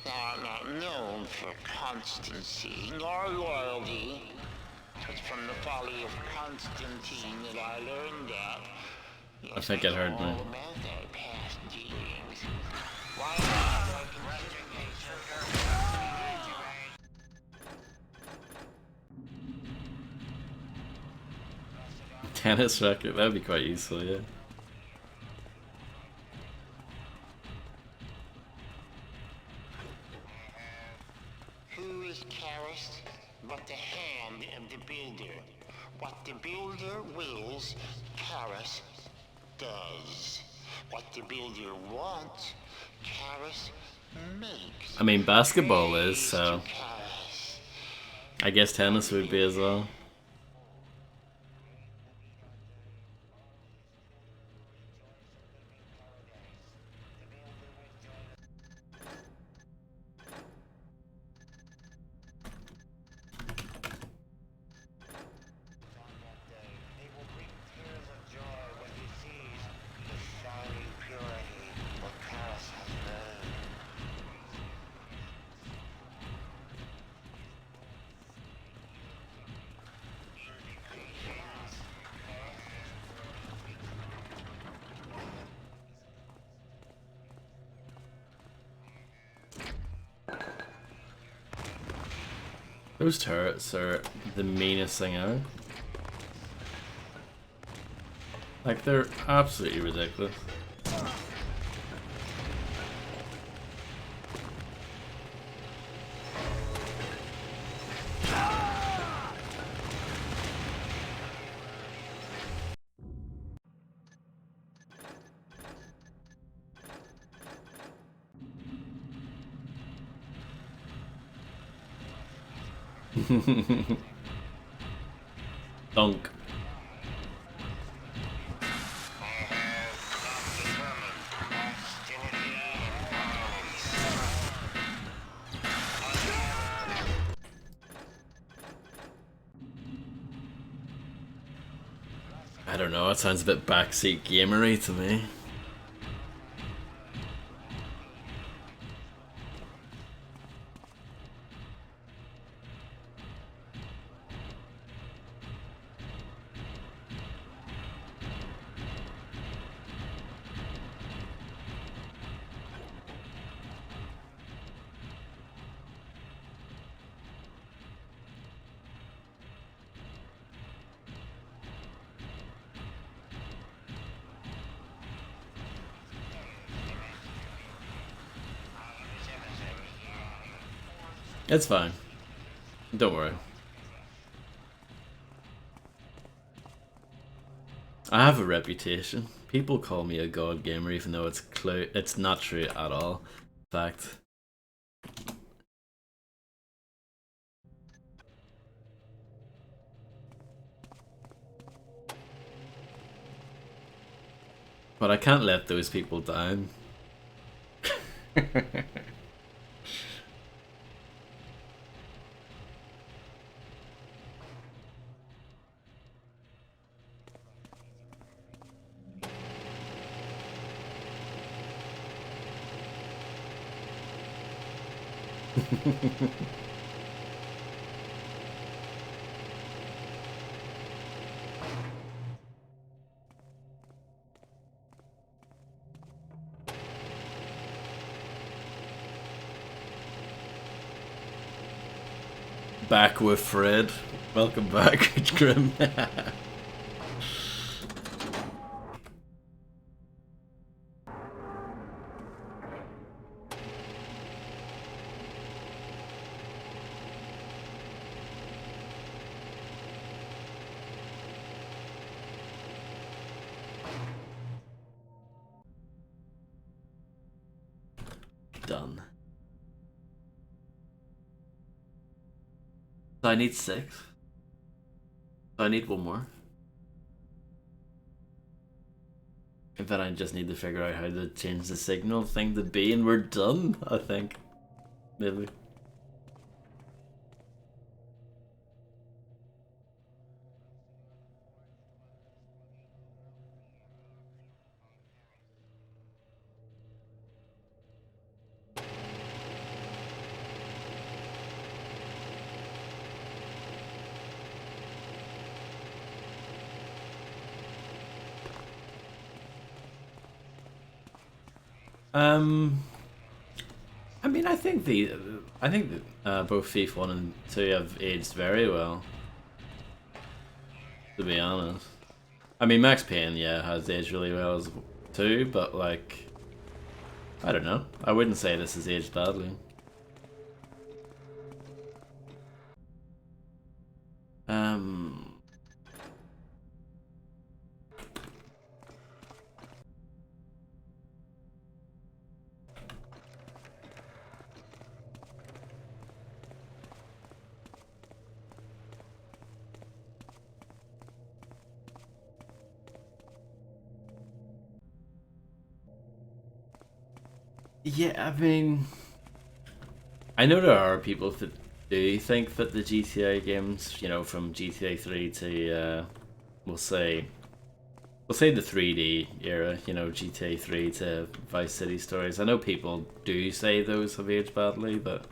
Thou art not known for constancy, nor loyalty. 'Twas from the folly of Constantine that I learned that. Yes, I think it know heard me. all about thy past dealings. Why not I consider me Tennis racket, that'd be quite useful, yeah. Who is Karis but the hand of the builder? What the builder wills, Karis does. What the builder wants, Karis makes. I mean, basketball is, Praise so to Karis. I guess tennis would be as well. He will weep tears of joy when he sees the shining purity what Karis has learned. Those turrets are the meanest thing ever. Like, they're absolutely ridiculous. Dunk. I don't know, it sounds a bit backseat gamery to me. It's fine. Don't worry. I have a reputation. People call me a god gamer even though it's not true at all. In fact. But I can't let those people down. Back with Fred. Welcome back, Grim. Done. So I need 6. So I need one more. then I just need to figure out how to change the signal thing to B, and we're done, I think. Maybe. I mean, I think both FIFA 1 and 2 have aged very well, to be honest. I mean, Max Payne, yeah, has aged really well as too, but like, I don't know. I wouldn't say this has aged badly. Yeah, I mean, I know there are people that do think that the GTA games, you know, from GTA 3 to, we'll say the 3D era, you know, GTA 3 to Vice City Stories. I know people do say those have aged badly, but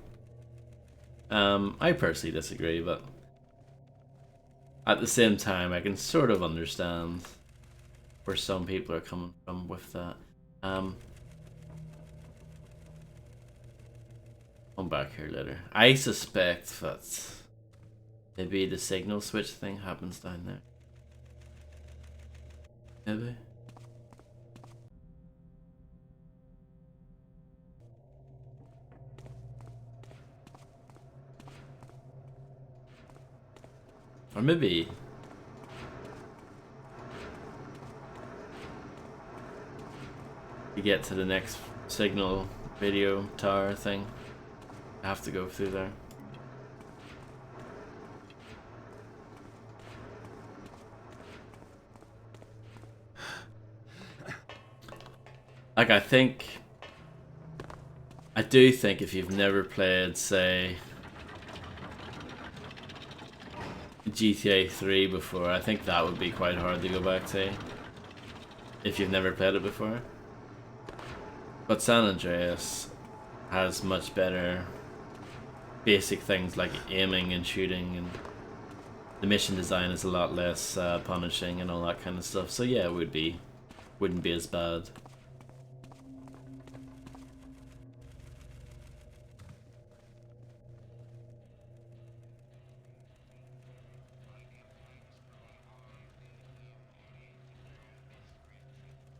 I personally disagree. But at the same time, I can sort of understand where some people are coming from with that. Come back here later. I suspect that maybe the signal switch thing happens down there. Maybe. Or maybe you get to the next signal video tower thing. I have to go through there. Like, I do think if you've never played, say, GTA 3 before, I think that would be quite hard to go back to. If you've never played it before. But San Andreas has much better basic things like aiming and shooting, and the mission design is a lot less punishing and all that kind of stuff. So yeah, it wouldn't be as bad.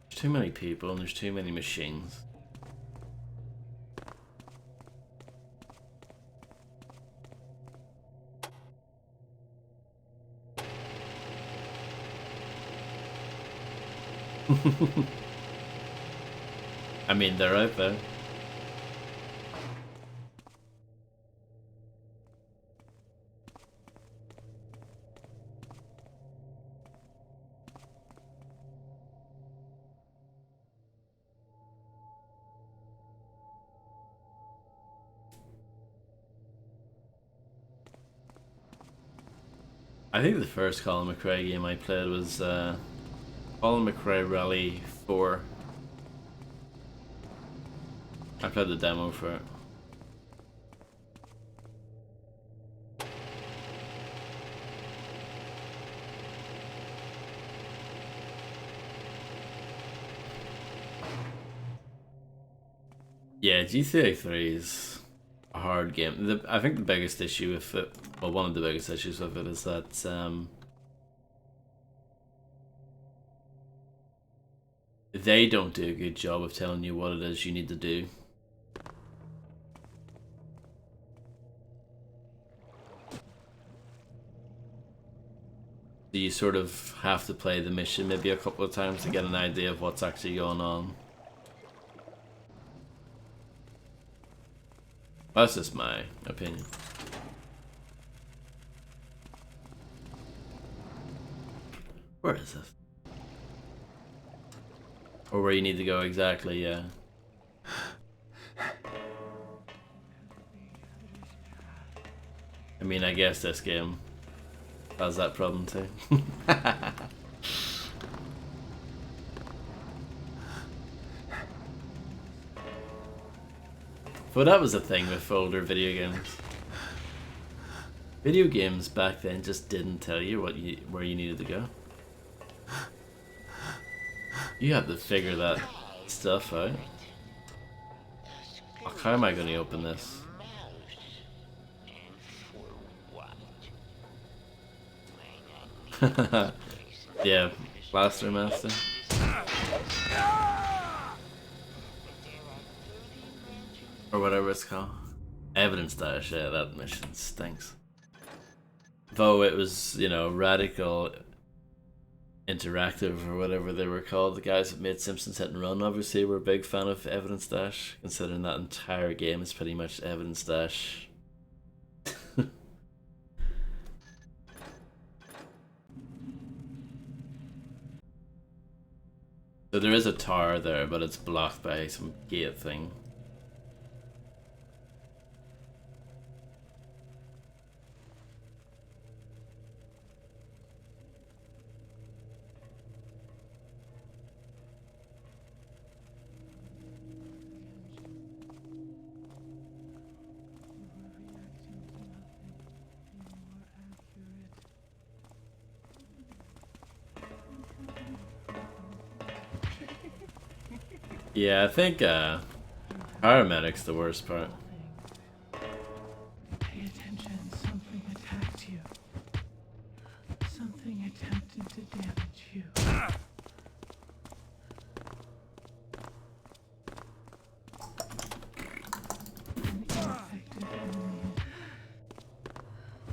There's too many people and there's too many machines. I mean, they're out there. I think the first Colin McRae game I played was Colin McRae Rally 4. I played the demo for it. Yeah, GTA 3 is a hard game. I think the biggest issue with it, well, one of the biggest issues with it is that they don't do a good job of telling you what it is you need to do. So you sort of have to play the mission maybe a couple of times to get an idea of what's actually going on. That's just my opinion. Where is this? Or where you need to go exactly, yeah. I mean, I guess this game has that problem too. But that was the thing with older video games. Video games back then just didn't tell you where you needed to go. You had to figure that stuff out. Oh, how am I going to open this? Yeah, Blaster Master. Or whatever it's called. Evidence Dash, yeah, that mission stinks. Though it was, you know, Radical Interactive or whatever they were called, the guys that made Simpsons Hit and Run obviously were a big fan of Evidence Dash, considering that entire game is pretty much Evidence Dash. So there is a tower there, but it's blocked by some gate thing. Yeah, I think paramedic's the worst part. Pay attention, something attacked you. Something attempted to damage you. An infected enemy.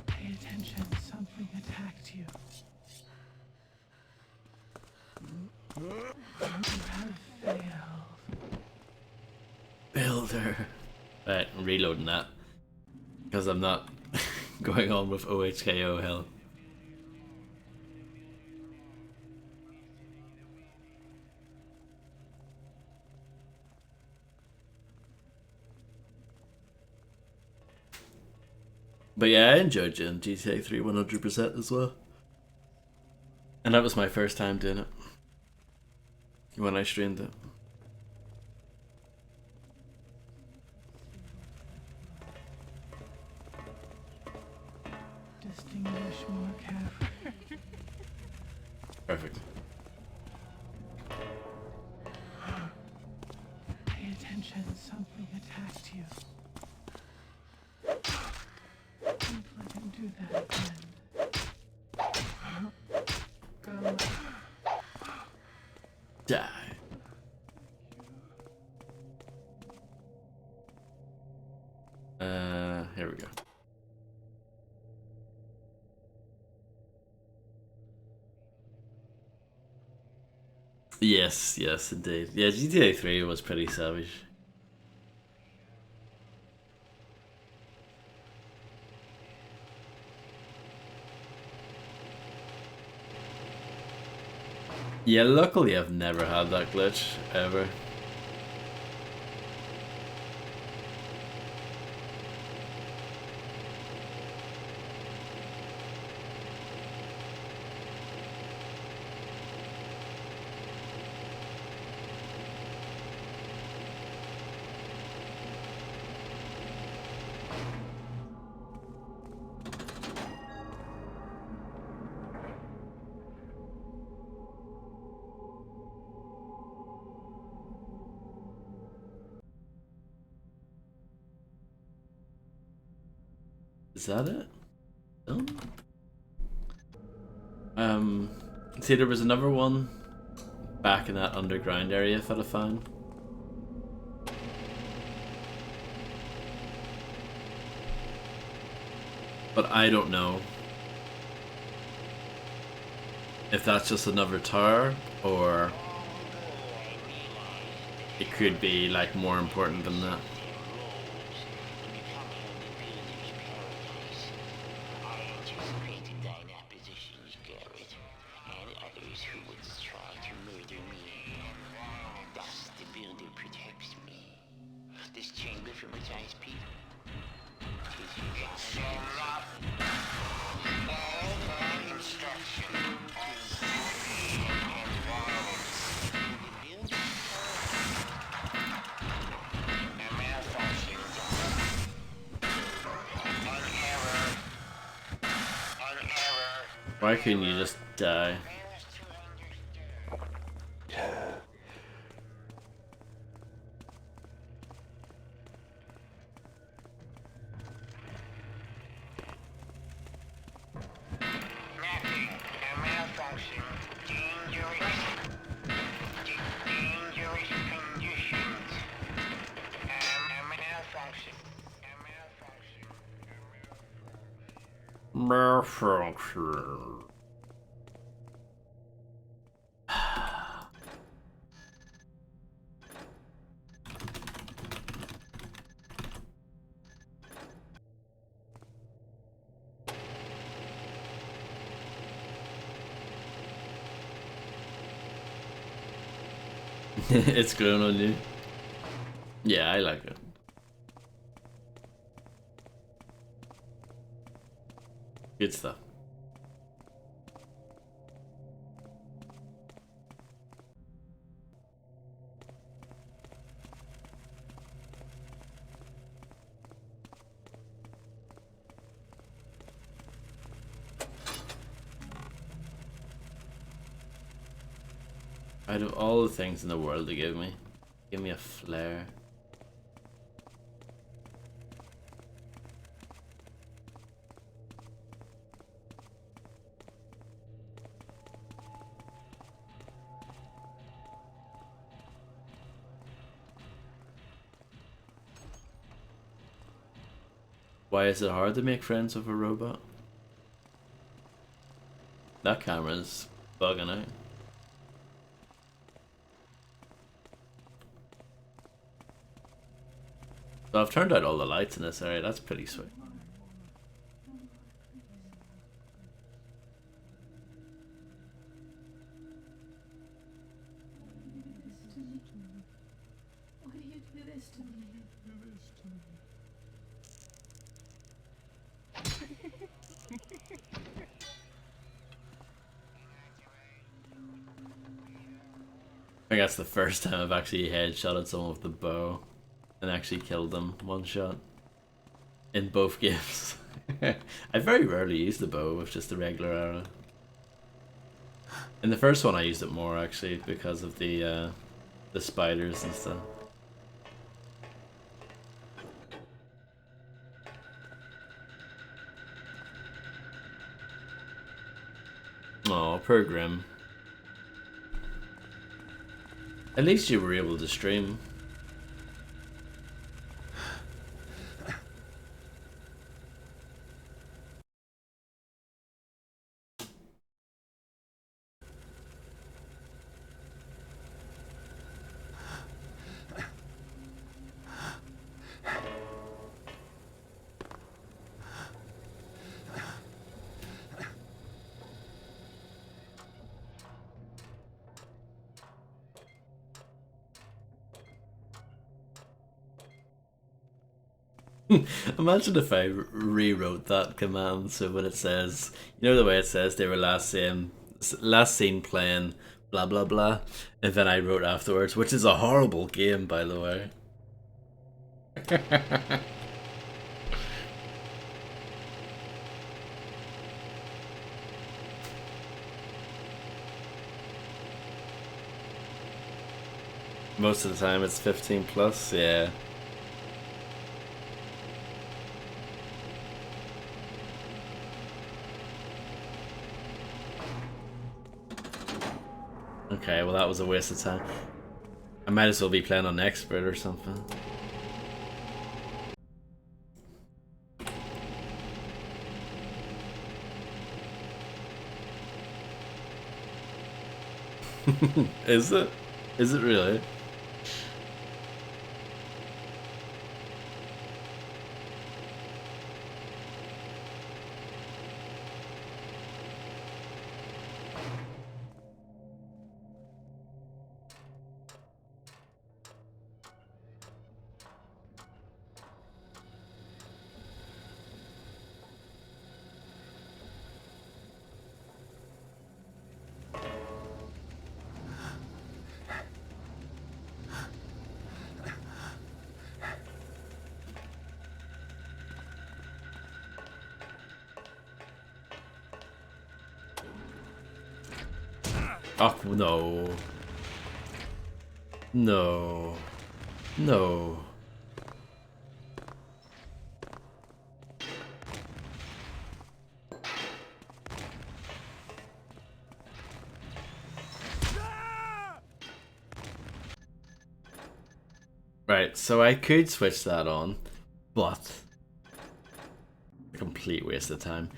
Pay attention, something attacked you. You have failed. Builder. Right, I'm reloading that. Because I'm not going on with OHKO hell. But yeah, I enjoyed GTA 3 100% as well. And that was my first time doing it. When I streamed it. Distinguish more carefully. Perfect. Pay attention, something attacked you. Don't let him do that again. Go. Die. Here we go. Yes, yes, indeed. Yeah, GTA 3 was pretty savage. Yeah, luckily I've never had that glitch, ever. Is that it? Done? See, there was another one back in that underground area that I found. But I don't know if that's just another tower or it could be like more important than that. Why couldn't you just die? Nothing. A malfunction. Dangerous conditions. A malfunction. A malfunction. Malfunction. It's grown on you. Yeah, I like it. Good stuff. Out of all the things in the world to give me a flare. Why is it hard to make friends with a robot? That camera's bugging out. So I've turned out all the lights in this area, that's pretty sweet. Why do you do this to me? I think that's the first time I've actually headshotted someone with the bow and actually killed them one shot in both games. I very rarely use the bow with just the regular arrow. In the first one I used it more actually because of the spiders and stuff. Oh, poor Grim. At least you were able to stream. Imagine if I rewrote that command so when it says, you know the way it says they were last seen playing blah blah blah, and then I wrote afterwards, which is a horrible game by the way. Most of the time it's 15 plus, yeah. Okay, well that was a waste of time. I might as well be playing on expert or something. Is it? Is it really? Oh, no. No. No. Right, so I could switch that on, but a complete waste of time.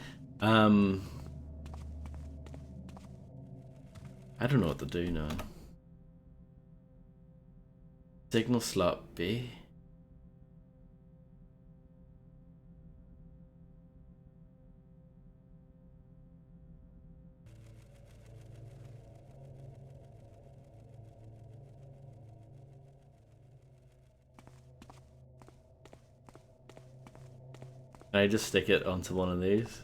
I don't know what to do now. Signal slot B. Can I just stick it onto one of these?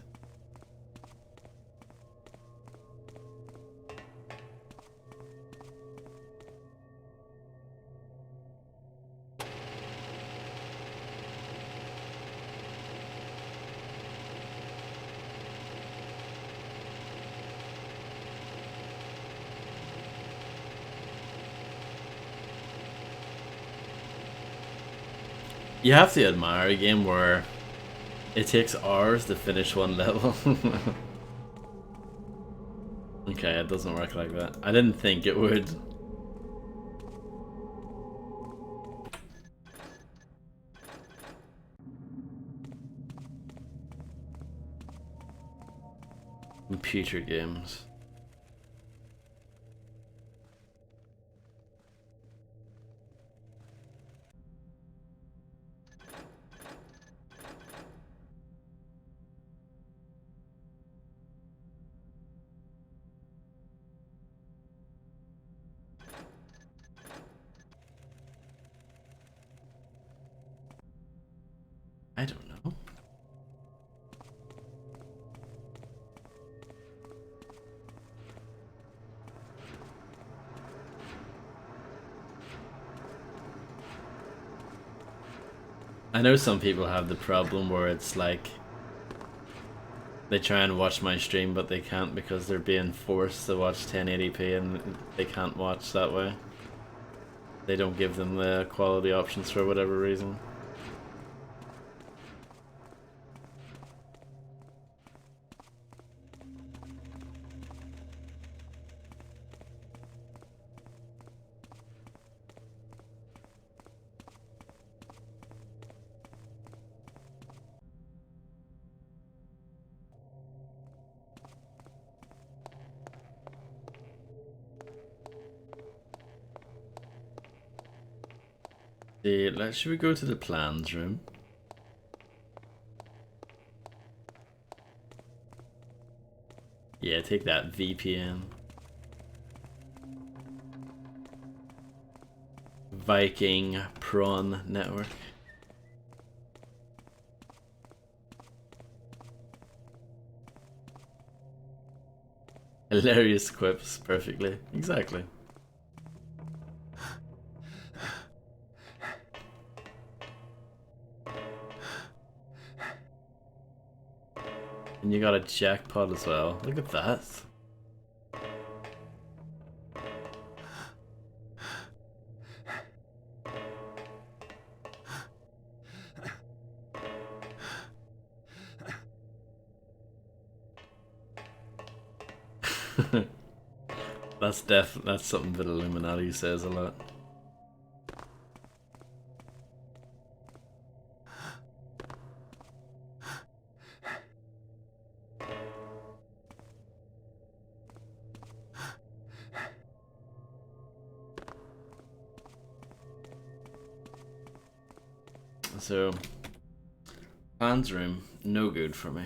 You have to admire a game where it takes hours to finish one level. Okay, it doesn't work like that. I didn't think it would. Computer games. I don't know. I know some people have the problem where it's like they try and watch my stream but they can't because they're being forced to watch 1080p and they can't watch that way. They don't give them the quality options for whatever reason. Should we go to the plans room? Yeah, take that VPN. Viking Prawn Network. Hilarious quips, perfectly. Exactly. And you got a jackpot as well. Look at that. That's something that Illuminati says a lot. So, plans room, no good for me.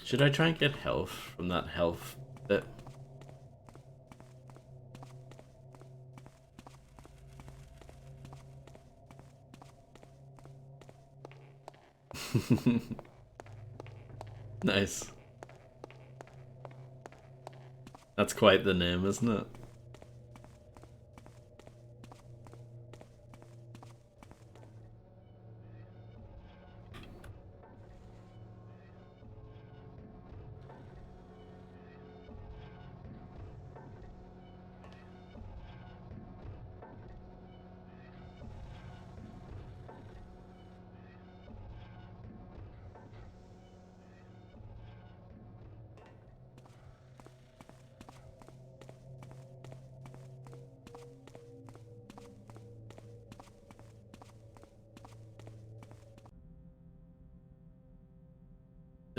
Should I try and get health from that health bit? Nice. That's quite the name, isn't it?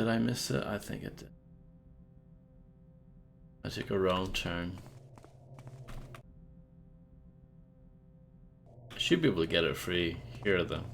Did I miss it? I think it did. I took a wrong turn. I should be able to get it free here though.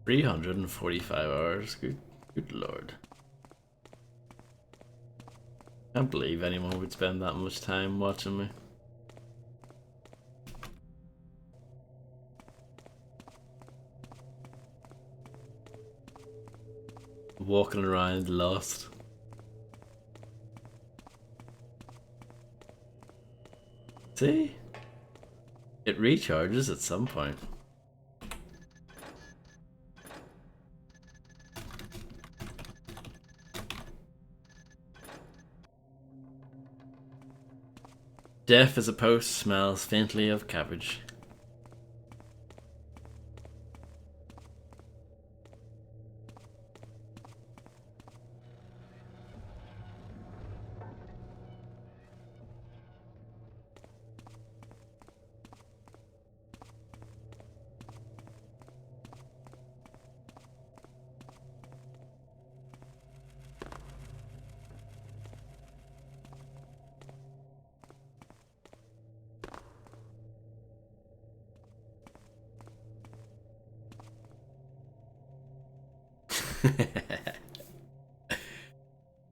$345. Good lord. Can't believe anyone would spend that much time watching me. Walking around lost. See? It recharges at some point. Deaf as a post, smells faintly of cabbage.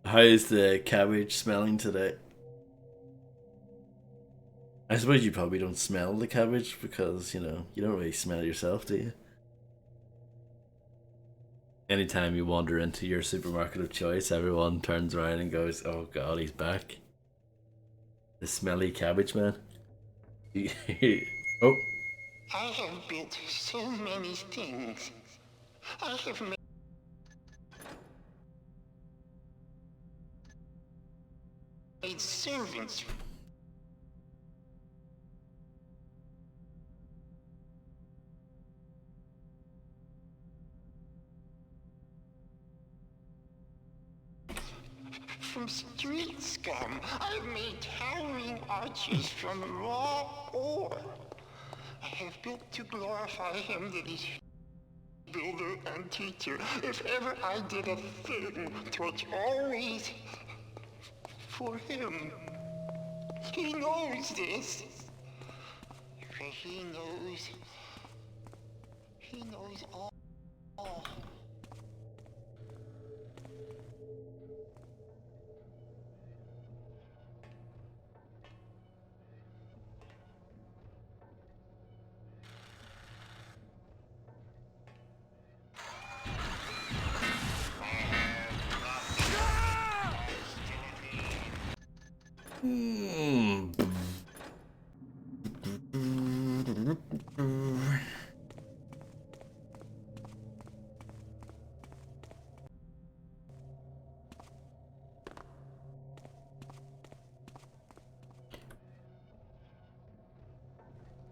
How's the cabbage smelling today? I suppose you probably don't smell the cabbage because, you know, you don't really smell yourself, do you? Anytime you wander into your supermarket of choice, everyone turns around and goes, "Oh god, he's back. The smelly cabbage man." Oh. I have built so many things. I have made servants. From street scum, I've made towering arches from raw ore. I have built to glorify him that is builder and teacher. If ever I did a thing, 'twas always for him. He knows this. For he knows all.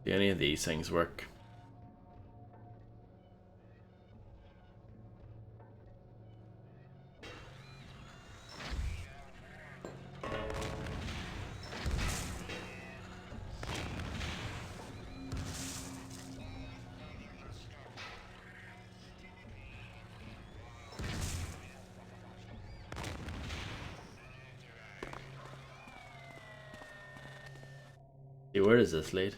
Do any of these things work? Hey, where does this lead?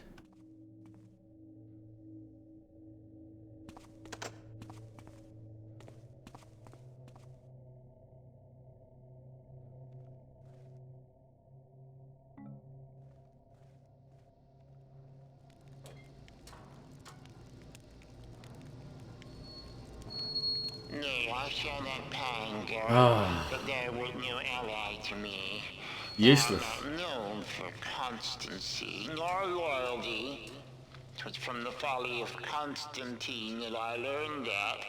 No, I shall not pine, girl. Ah. But there was no ally to me. Useless. I'm not known for constancy nor loyalty. 'Twas from the folly of Constantine that I learned that.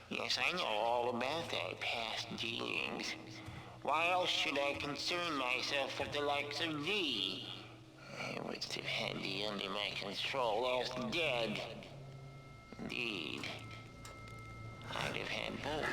Yes, I know all about thy past dealings. Why else should I concern myself with the likes of thee? I wouldst have had thee under my control, else dead. Indeed, I'd have had both.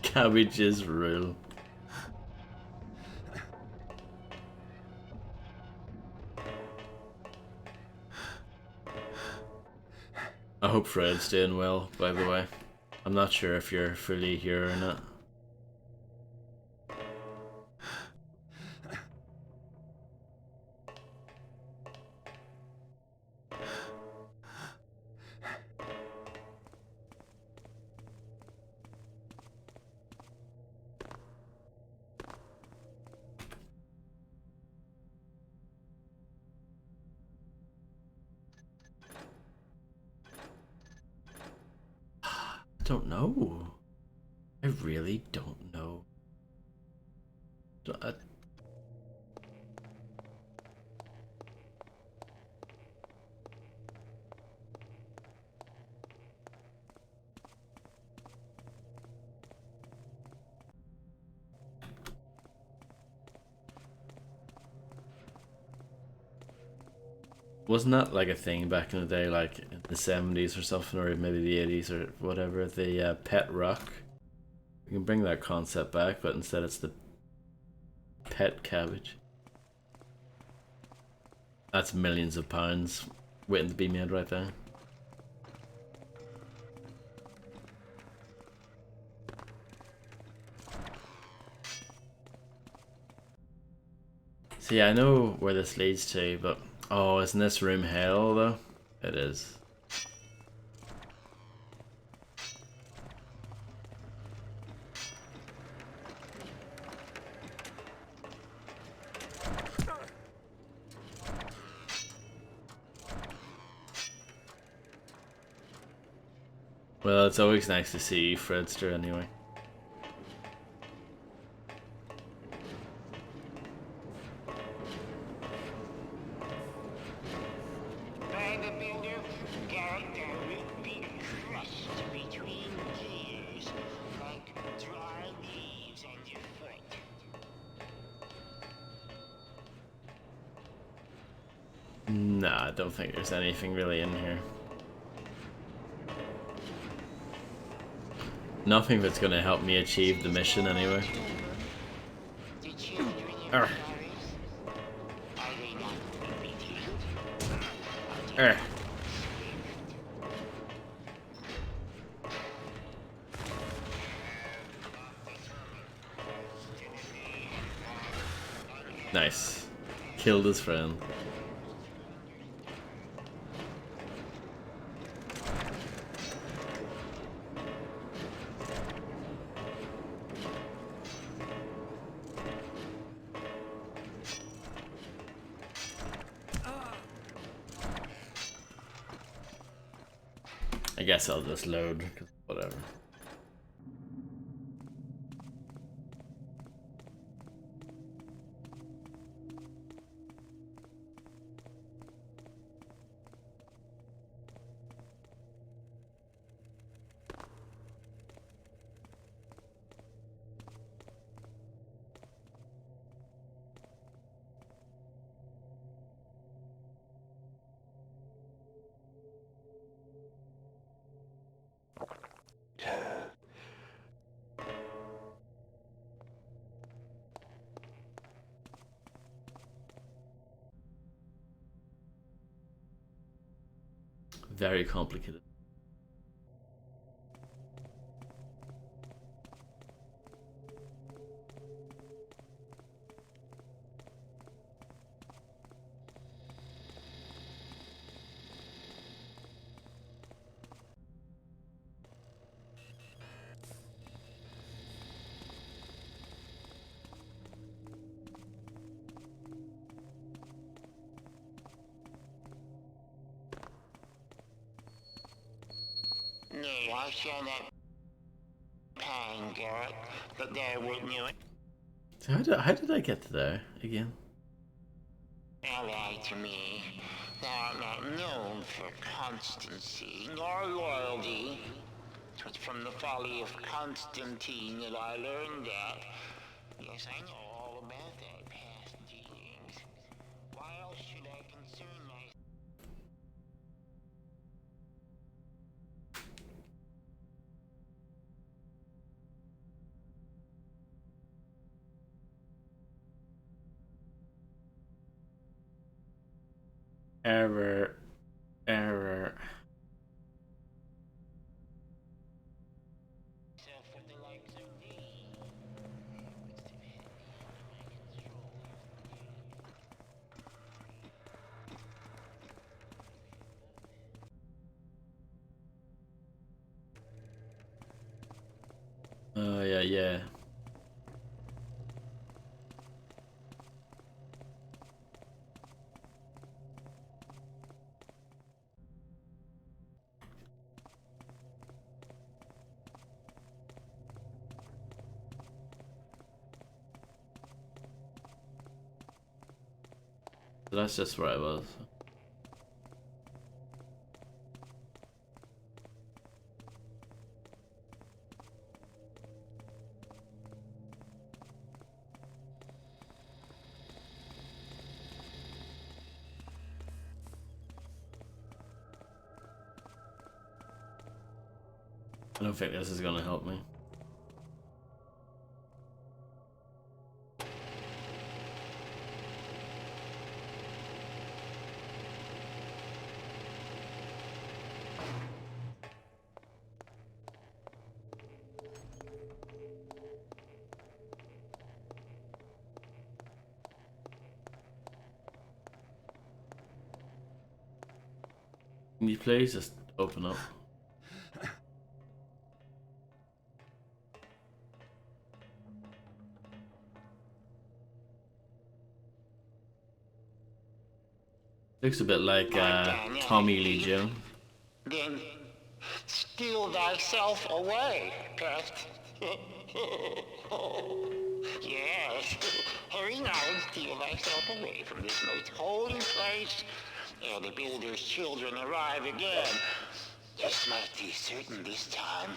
Cabbages rule. I hope Fred's doing well, by the way. I'm not sure if you're fully here or not. I don't know. I really don't know. Wasn't that like a thing back in the day, like in the 70s or something, or maybe the 80s or whatever, the pet rock? We can bring that concept back, but instead it's the pet cabbage. That's millions of pounds waiting to be made right there. See, I know where this leads to, but oh, isn't this room hell though? It is. Well, it's always nice to see you, Fredster, anyway. By the builder, character will be crushed between gears, like dry leaves underfoot. Nah, I don't think there's anything really in here. Nothing that's gonna help me achieve the mission anyway. The children of Arr. Paris, are they not obedient? Nice. Killed his friend. I guess I'll just load, 'cause whatever. very complicated. No, I shall not pine, Garrett, but there would knew it. So how did I get to there again? Ally to me, thou art not known for constancy nor loyalty. 'Twas from the folly of Constantine that I learned that. Yes, I know all about thy past dealings. Why else should I concern myself? Error. Error. With the likes of thee? Wouldst have had me under my control. Oh, yeah, yeah. So that's just where I was. I don't think this is gonna help me. Can you please just open up? Looks a bit like Tommy Lee Jones. Then steal thyself away, pest. Yes, hurry now and steal thyself away from this most holy place ere the builder's children arrive again. This might be certain this time.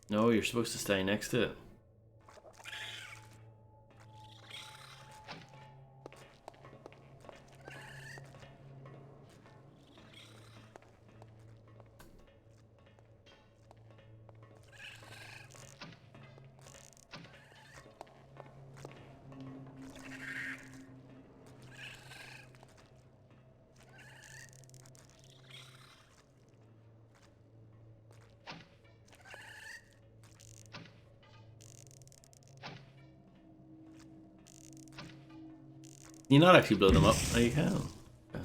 No, you're supposed to stay next to it. You not actually blow them up? Oh, you can. Okay.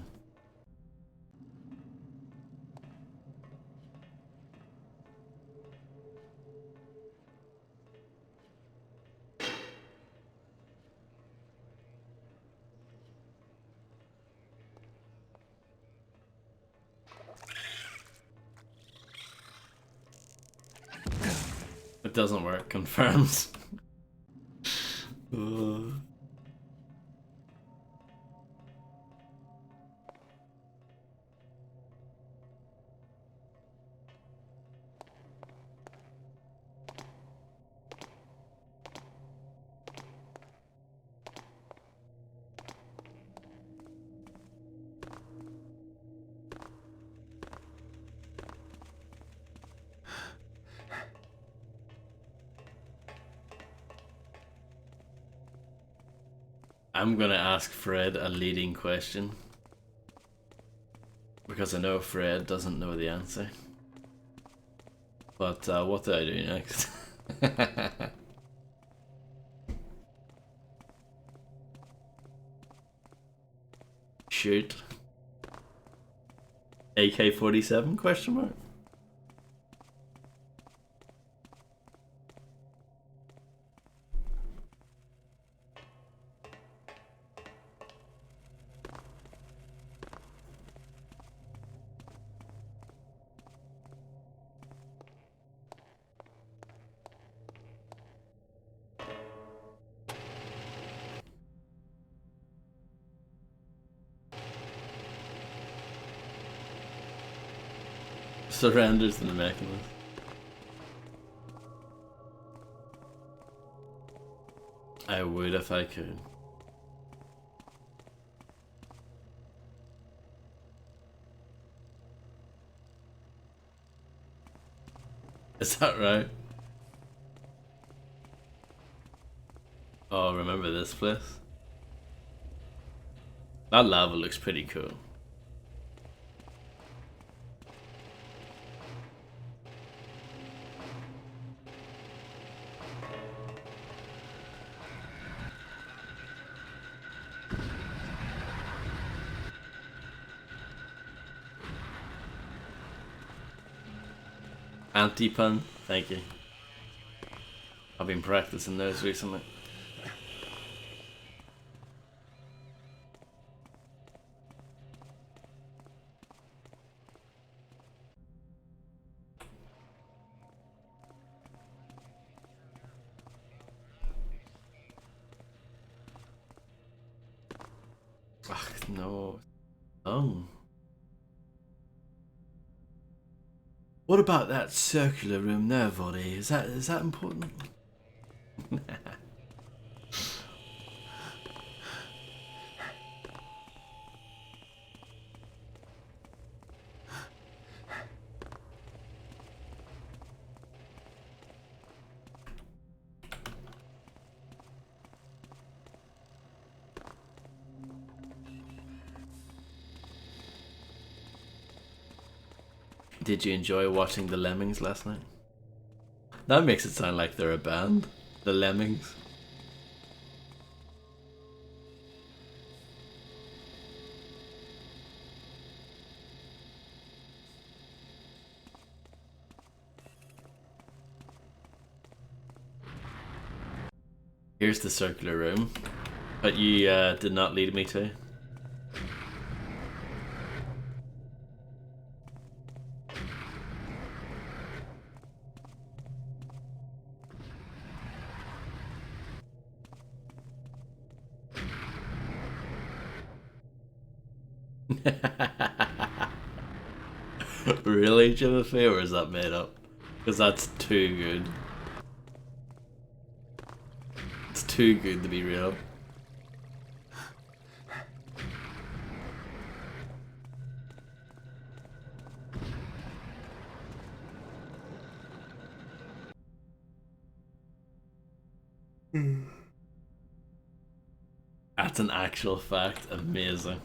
It doesn't work, confirmed. I'm gonna ask Fred a leading question. Because I know Fred doesn't know the answer. But what do I do next? Shoot. AK-47 question mark? Surrenders to the Mechanist. I would if I could. Is that right? Oh, remember this place? That lava looks pretty cool. Anti-pun, thank you. I've been practicing those recently. Ugh, no. Oh. What about that circular room there, Voddy? Is that important? Did you enjoy watching the Lemmings last night? That makes it sound like they're a band. The Lemmings. Here's the circular room that you did not lead me to. Really, Jimothy, or is that made up? Because that's too good. It's too good to be real. That's an actual fact. Amazing.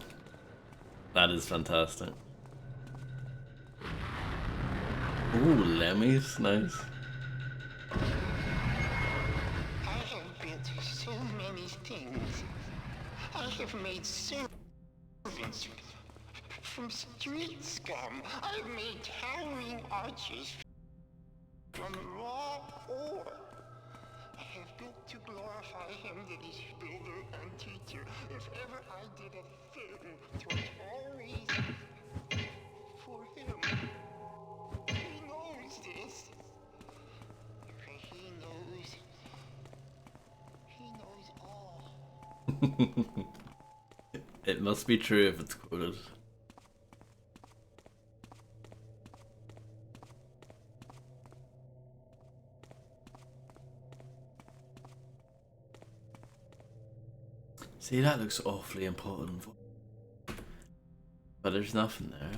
That is fantastic. Ooh, Lemmys, nice. I have built so many things. I have made servants from street scum. I've made towering arches from raw ore. I have built to glorify him that is builder and teacher. If ever I did a thing, 'twas always for him. He knows this. For he knows all. It must be true if it's quoted. See, that looks awfully important. But there's nothing there.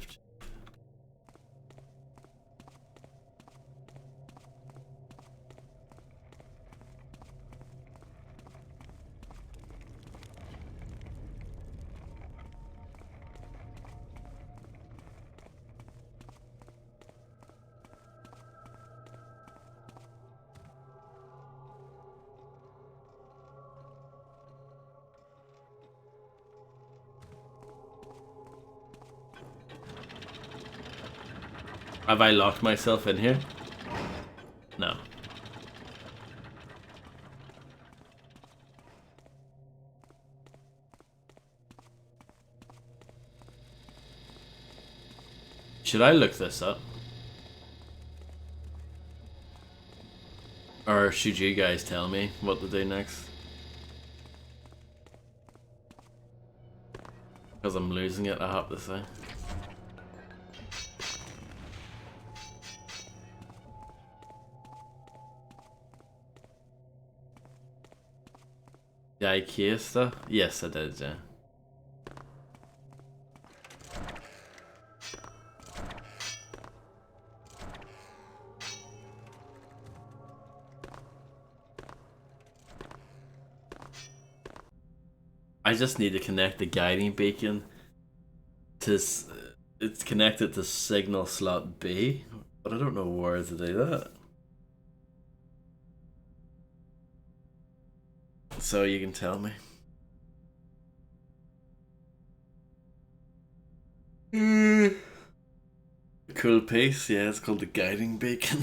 Have I locked myself in here? No. Should I look this up? Or should you guys tell me what to do next? Because I'm losing it, I have to say. The IKEA stuff? Yes, I did, yeah. I just need to connect the guiding beacon to... It's connected to signal slot B, but I don't know where to do that. So you can tell me. Cool piece, yeah, it's called the guiding beacon.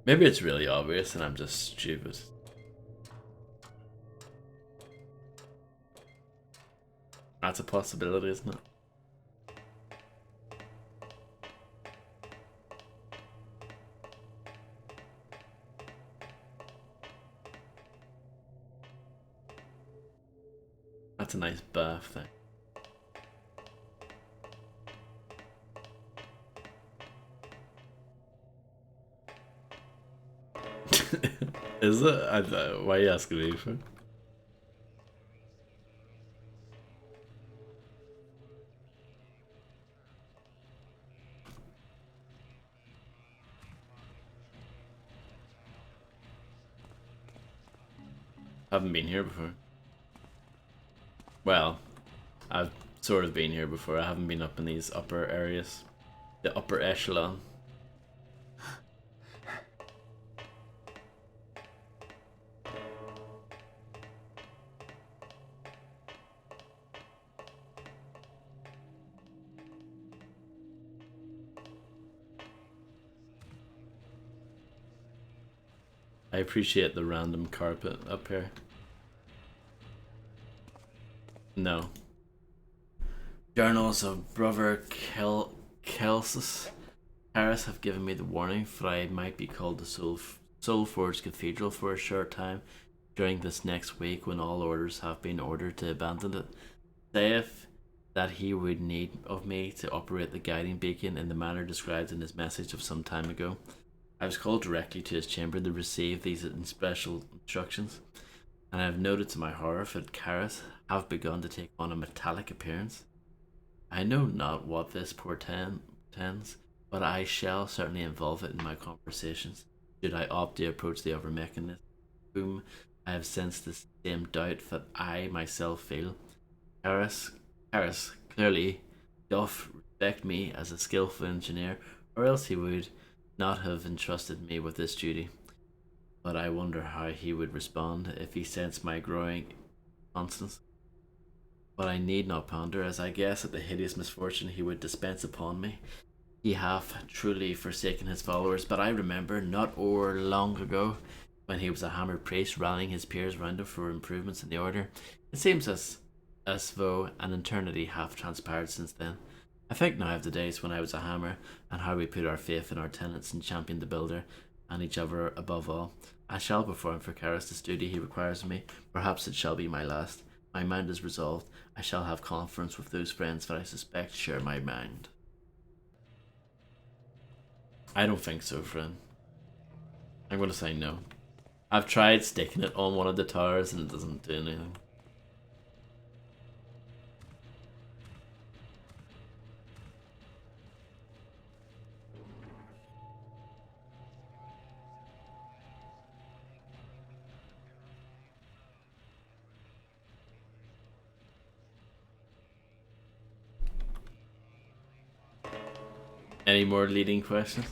Maybe it's really obvious and I'm just stupid. That's a possibility, isn't it? That's a nice bath thing. Is it? Why are you asking me for? Haven't been here before. Well, I've sort of been here before. I haven't been up in these upper areas. The upper echelon. I appreciate the random carpet up here. No. Journals of Brother Celsus Harris have given me the warning that I might be called to Soulforge Cathedral for a short time during this next week when all orders have been ordered to abandon it. Saith that he would need of me to operate the guiding beacon in the manner described in his message of some time ago. I was called directly to his chamber to receive these special instructions, and I have noted to my horror that Karis have begun to take on a metallic appearance. I know not what this portends, but I shall certainly involve it in my conversations, should I opt to approach the other mechanist, whom I have sensed the same doubt that I myself feel. Karis clearly doth respect me as a skillful engineer, or else he would not have entrusted me with this duty. But I wonder how he would respond if he sensed my growing constance. But I need not ponder, as I guess at the hideous misfortune he would dispense upon me. He hath truly forsaken his followers, but I remember not o'er long ago, when he was a hammered priest rallying his peers round him for improvements in the order. It seems as though an eternity hath transpired since then. I think now of the days when I was a hammer, and how we put our faith in our tenants and championed the builder, and each other above all. I shall perform for Karis this duty he requires of me. Perhaps it shall be my last. My mind is resolved. I shall have conference with those friends that I suspect share my mind. I don't think so, friend. I'm going to say no. I've tried sticking it on one of the towers and it doesn't do anything. Any more leading questions?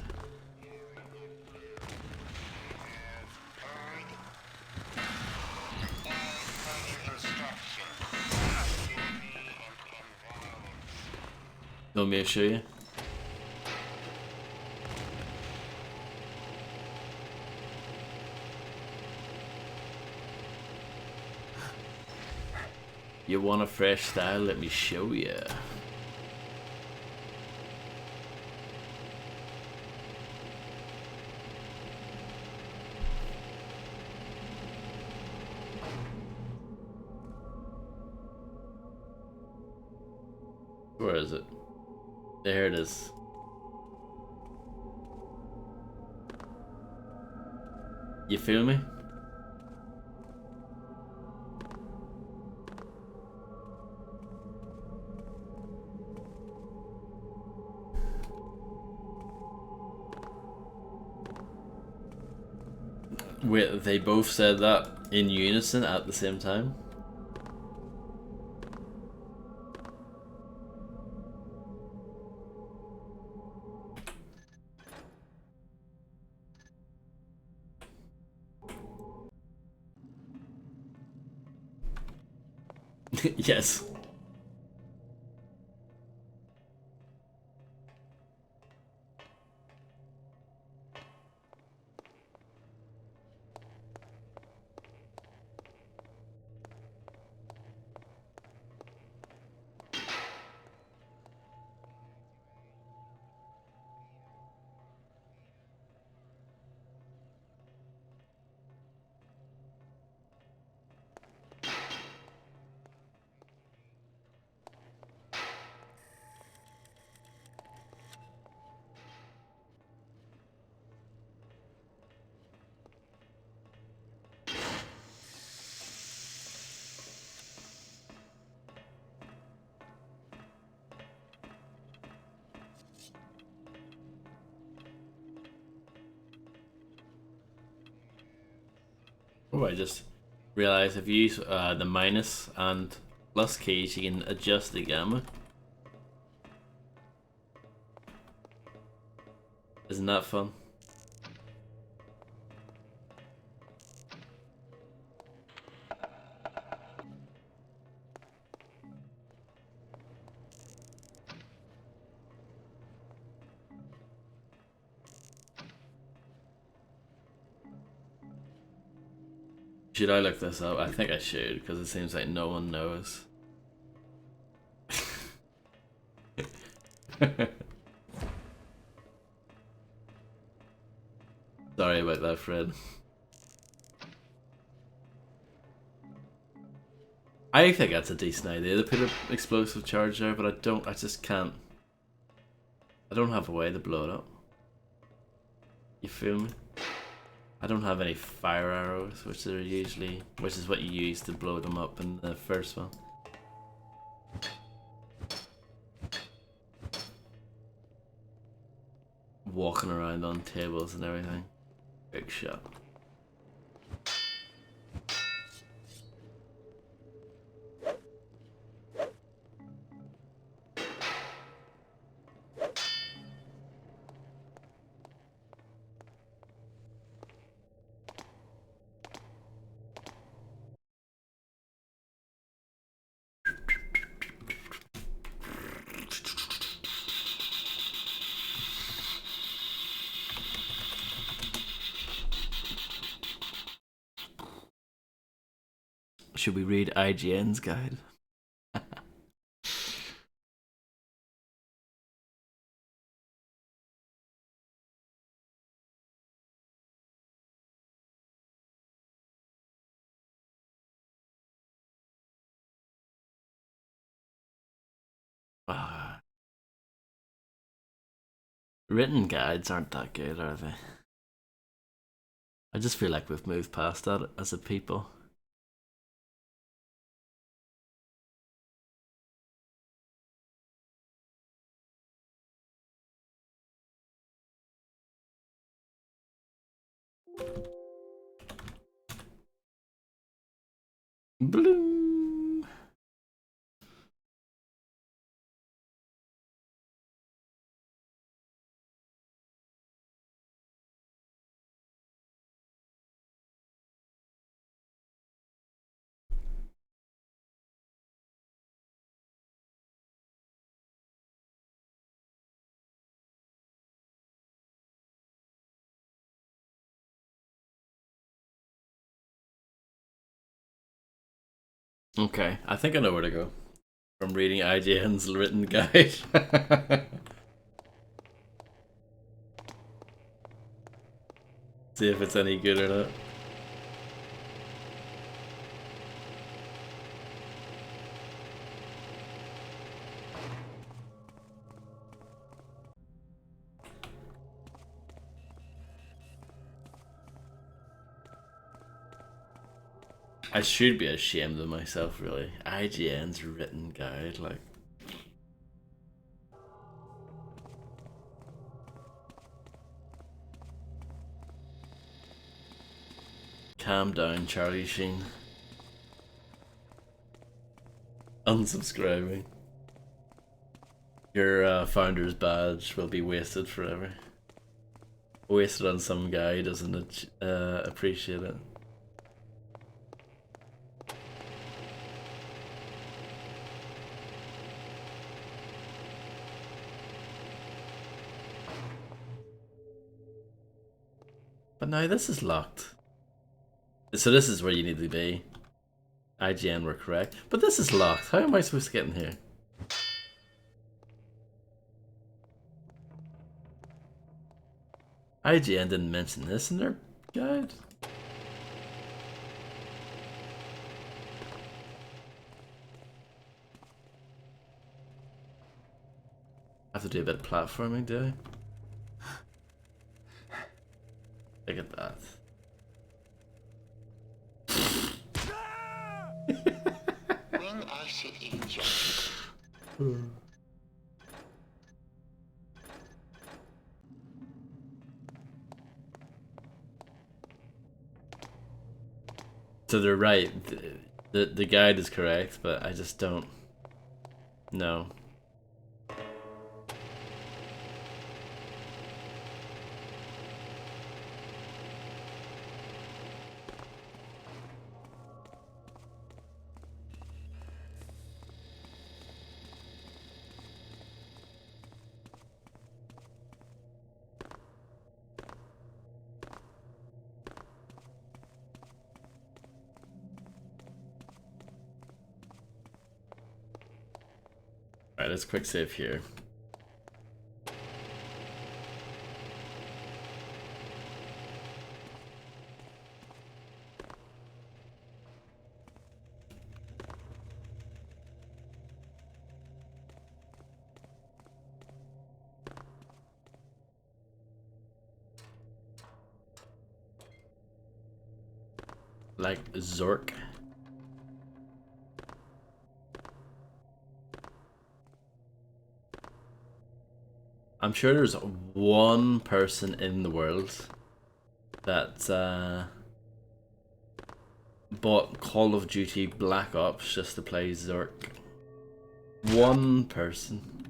Want me to show you? You want a fresh style? Let me show you. Where is it? There it is. You feel me? Wait, they both said that in unison at the same time? Yes. Oh, I just realized if you use the minus and plus keys, you can adjust the gamma. Isn't that fun? Should I look this up? I think I should, because it seems like no one knows. Sorry about that, Fred. I think that's a decent idea to put an explosive charge there, but I just can't. I don't have a way to blow it up. You feel me? I don't have any fire arrows, which is what you use to blow them up in the first one. Walking around on tables and everything. Big shot. Should we read IGN's guide? Written guides aren't that good, are they? I just feel like we've moved past that as a people. Bloom. Okay, I think I know where to go. From reading IGN's written guide. See if it's any good or not. I should be ashamed of myself, really. IGN's written guide, like. Calm down, Charlie Sheen. Unsubscribing. Your founder's badge will be wasted forever. Wasted on some guy who doesn't appreciate it. But now this is locked. So this is where you need to be. IGN were correct. But this is locked. How am I supposed to get in here? IGN didn't mention this in their guide. I have to do a bit of platforming, do I? Look at that. When acid injection. So they're right. The guide is correct, but I just don't know. Alright, let's quick save here. Like Zork. I'm sure there's one person in the world that bought Call of Duty Black Ops just to play Zork. One person.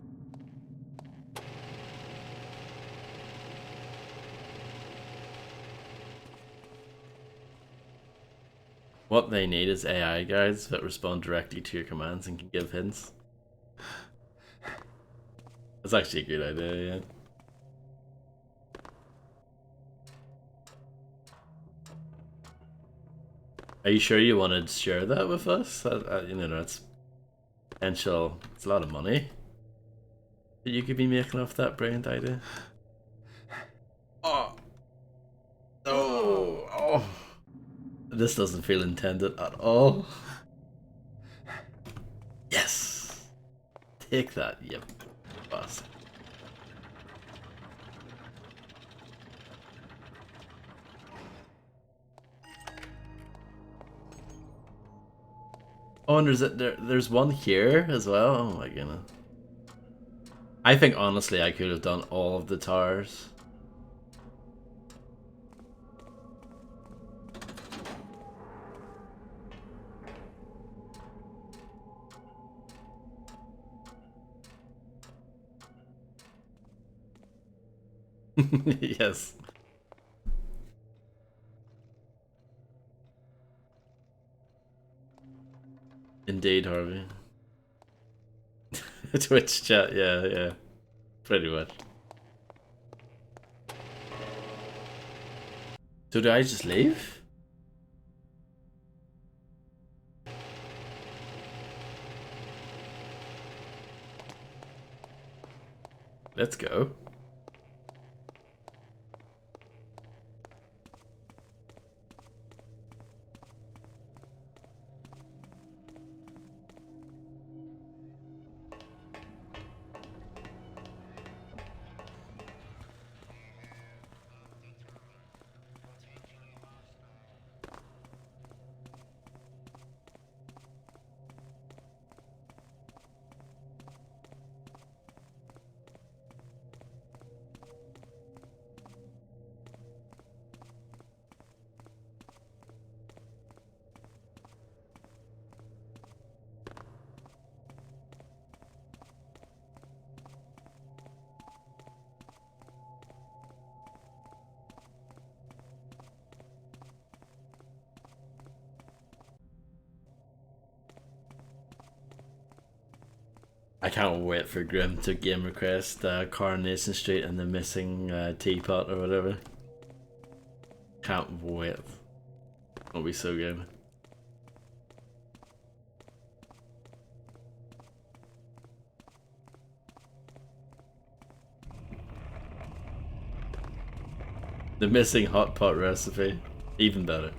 What they need is AI guides that respond directly to your commands and can give hints. That's actually a good idea, yeah. Are you sure you want to share that with us? You know, it's potential. It's a lot of money that you could be making off that brilliant idea. Oh. Oh. Oh. This doesn't feel intended at all. Yes. Take that, you bastard. Oh, and there's one here as well. Oh my goodness. I think honestly I could have done all of the towers. Yes. Indeed, Harvey. Twitch chat, yeah. Pretty much. So do I just leave? Let's go. I can't wait for Grim to game request Coronation Street and the missing teapot or whatever. Can't wait. It'll be so good. The missing hot pot recipe, even better.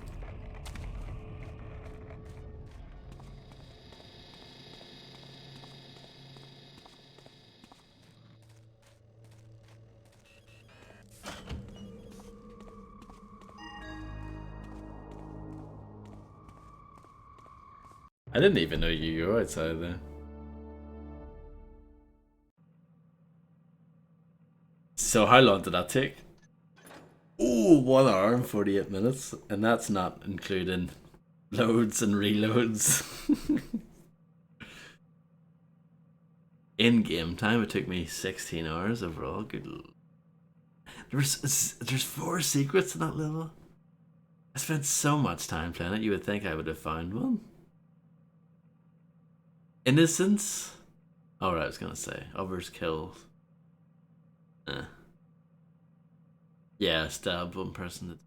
I didn't even know you were outside there. So how long did that take? Ooh, 1 hour and 48 minutes, and that's not including loads and reloads. In game time, it took me 16 hours overall. Good. There's 4 secrets in that level. I spent so much time playing it. You would think I would have found one. Innocence. Oh, right, I was gonna say others kills. Yeah, stab one person to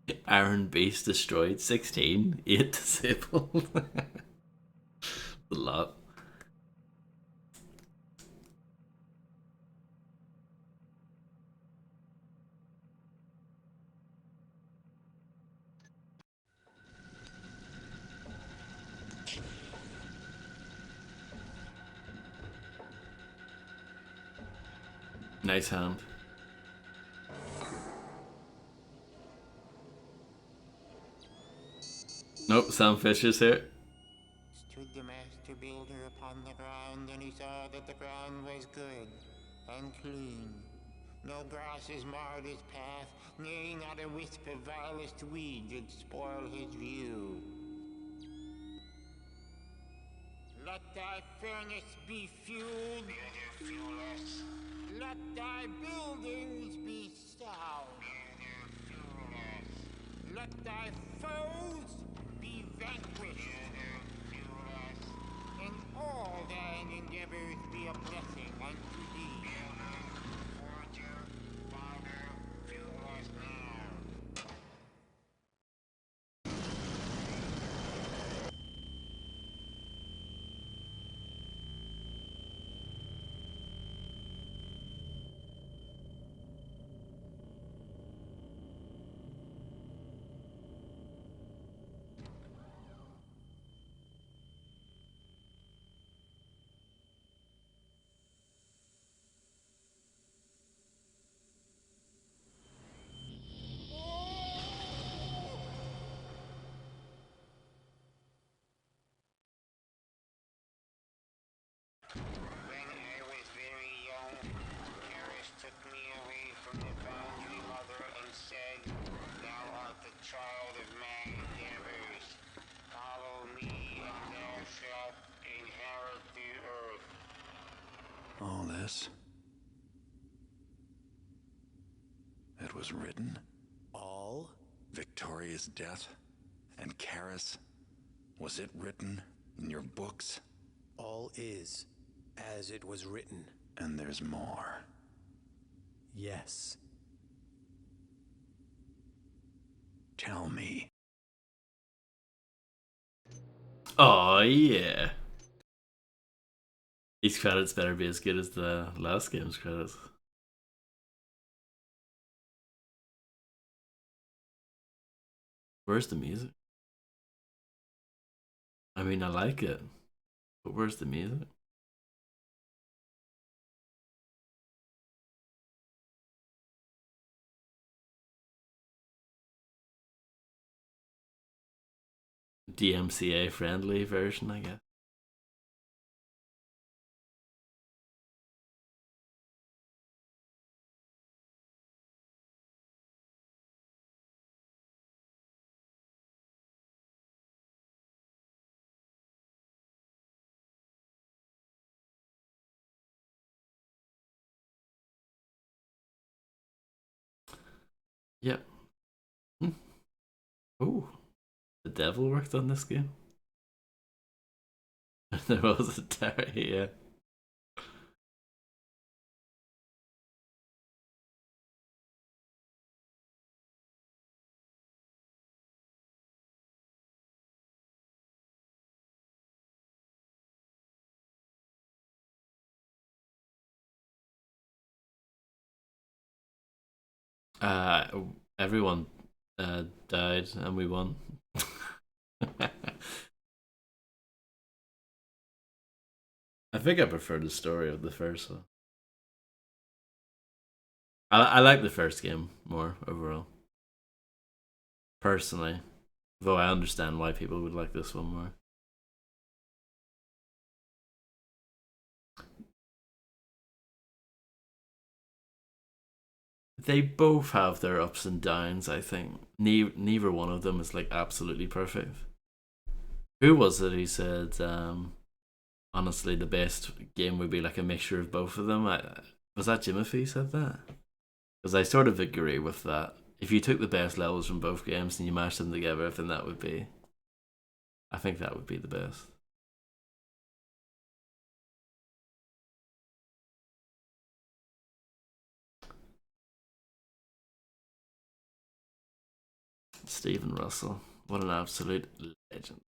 death. Iron Beast destroyed. 16. 8 disabled. A lot. Nice hand. Nope, Sam Fisher's here. Stood the master builder upon the ground, and he saw that the ground was good and clean. No grasses marred his path, nay, not a wisp of vilest weed did spoil his view. Let thy furnace be fueled, fuel us. Let thy buildings be sound, fuel us. Let thy foes be vanquished, fuel us. And all thine endeavors be a blessing unto thee. Forger, Father, fuel us now. When I was very young, Karis took me away from the Boundary Mother and said, "Thou art the child of my endeavors. Follow me and thou shalt inherit the earth." All this? It was written? All? Victoria's death? And Karis? Was it written in your books? All is as it was written. And there's more. Yes. Tell me. Oh yeah. These credits better be as good as the last game's credits. Where's the music? I mean, I like it, but where's the music? DMCA friendly version, I guess. Yep. Hmm. Oh, the devil worked on this game. There was a Terry, yeah. Uh, Everyone died and we won. I think I prefer the story of the first one. I like the first game more overall, personally. Though I understand why people would like this one more. They both have their ups and downs. I think neither one of them is like absolutely perfect. Who was it who said? Honestly, the best game would be like a mixture of both of them. Was that Jimothy said that? Because I sort of agree with that. If you took the best levels from both games and you mashed them together, I think that would be. I think that would be the best. Stephen Russell, what an absolute legend.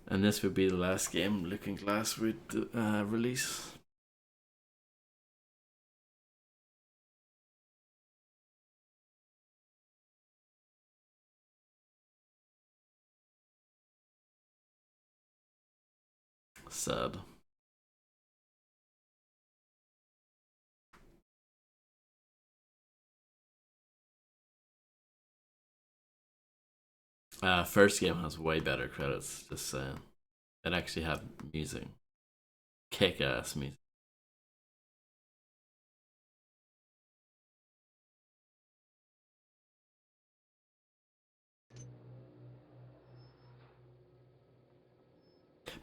And this would be the last game Looking Glass would release. Sad. First game has way better credits, just saying. It actually had music. Kick ass music.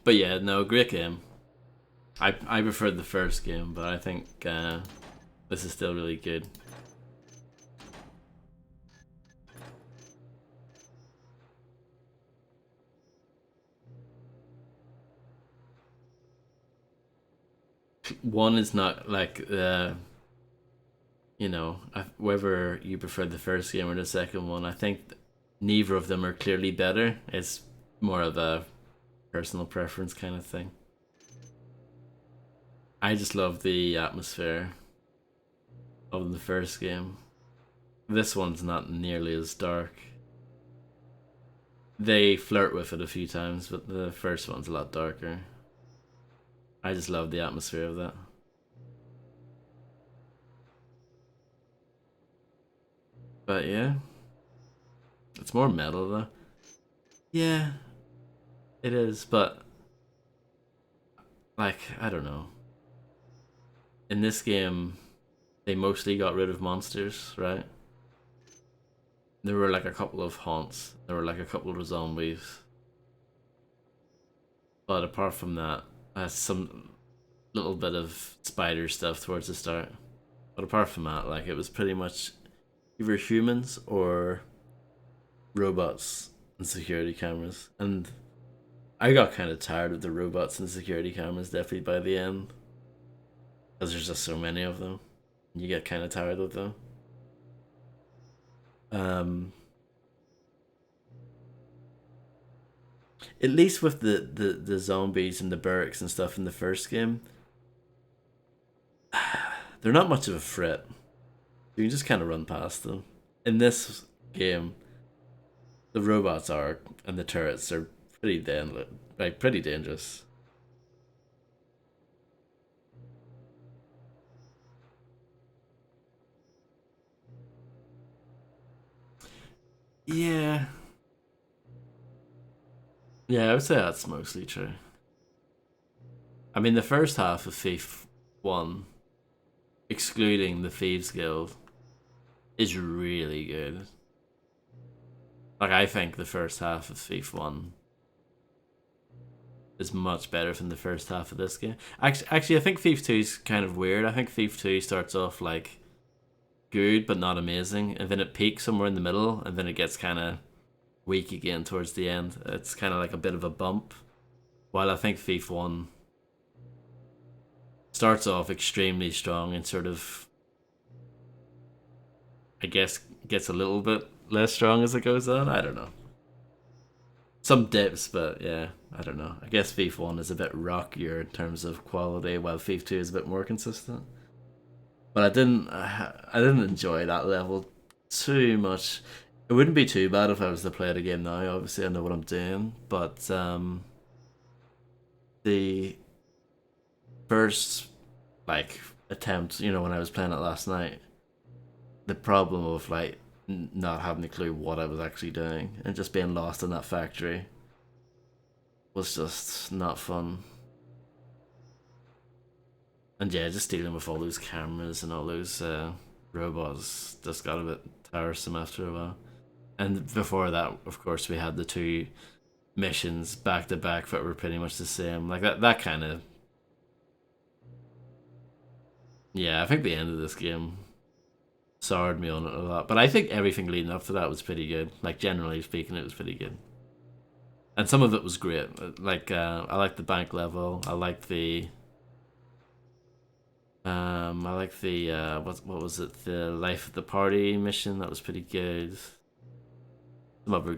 But yeah, no, great game. I preferred the first game, but I think this is still really good. One is not like whether you prefer the first game or the second one. I think neither of them are clearly better. It's more of a personal preference kind of thing. I just love the atmosphere of the first game. This one's not nearly as dark. They flirt with it a few times, but the first one's a lot darker. I just love the atmosphere of that. But yeah, it's more metal though. Yeah, it is, but like, I don't know. In this game, they mostly got rid of monsters, right? There were like a couple of haunts, there were like a couple of zombies. But apart from that, some little bit of spider stuff towards the start. But apart from that, like, it was pretty much either humans or robots and security cameras. And I got kind of tired of the robots and security cameras definitely by the end. Because there's just so many of them. You get kind of tired of them. At least with the zombies and the barracks and stuff in the first game, they're not much of a threat. You can just kind of run past them. In this game, the robots are and the turrets are pretty dangerous. Yeah. Yeah, I would say that's mostly true. I mean, the first half of Thief 1, excluding the Thieves Guild, is really good. Like, I think the first half of Thief 1 is much better than the first half of this game. Actually, I think Thief 2 is kind of weird. I think Thief 2 starts off, like, good but not amazing, and then it peaks somewhere in the middle, and then it gets kind of weak again towards the end. It's kind of like a bit of a bump. While I think Thief 1 starts off extremely strong and sort of, I guess, gets a little bit less strong as it goes on. I don't know. Some dips, but yeah, I don't know. I guess Thief 1 is a bit rockier in terms of quality, while Thief 2 is a bit more consistent. But I didn't enjoy that level too much. It wouldn't be too bad if I was to play the game now. Obviously, I know what I'm doing, but the first like attempt, you know, when I was playing it last night, the problem of like not having a clue what I was actually doing and just being lost in that factory was just not fun. And yeah, just dealing with all those cameras and all those robots just got a bit tiresome after a while. And before that, of course, we had the two missions back to back that were pretty much the same. Like that kind of. Yeah, I think the end of this game soured me on it a lot. But I think everything leading up to that was pretty good. Like, generally speaking, it was pretty good. And some of it was great. Like, I liked the bank level. I liked the. What was it? The Life of the Party mission. That was pretty good. Some other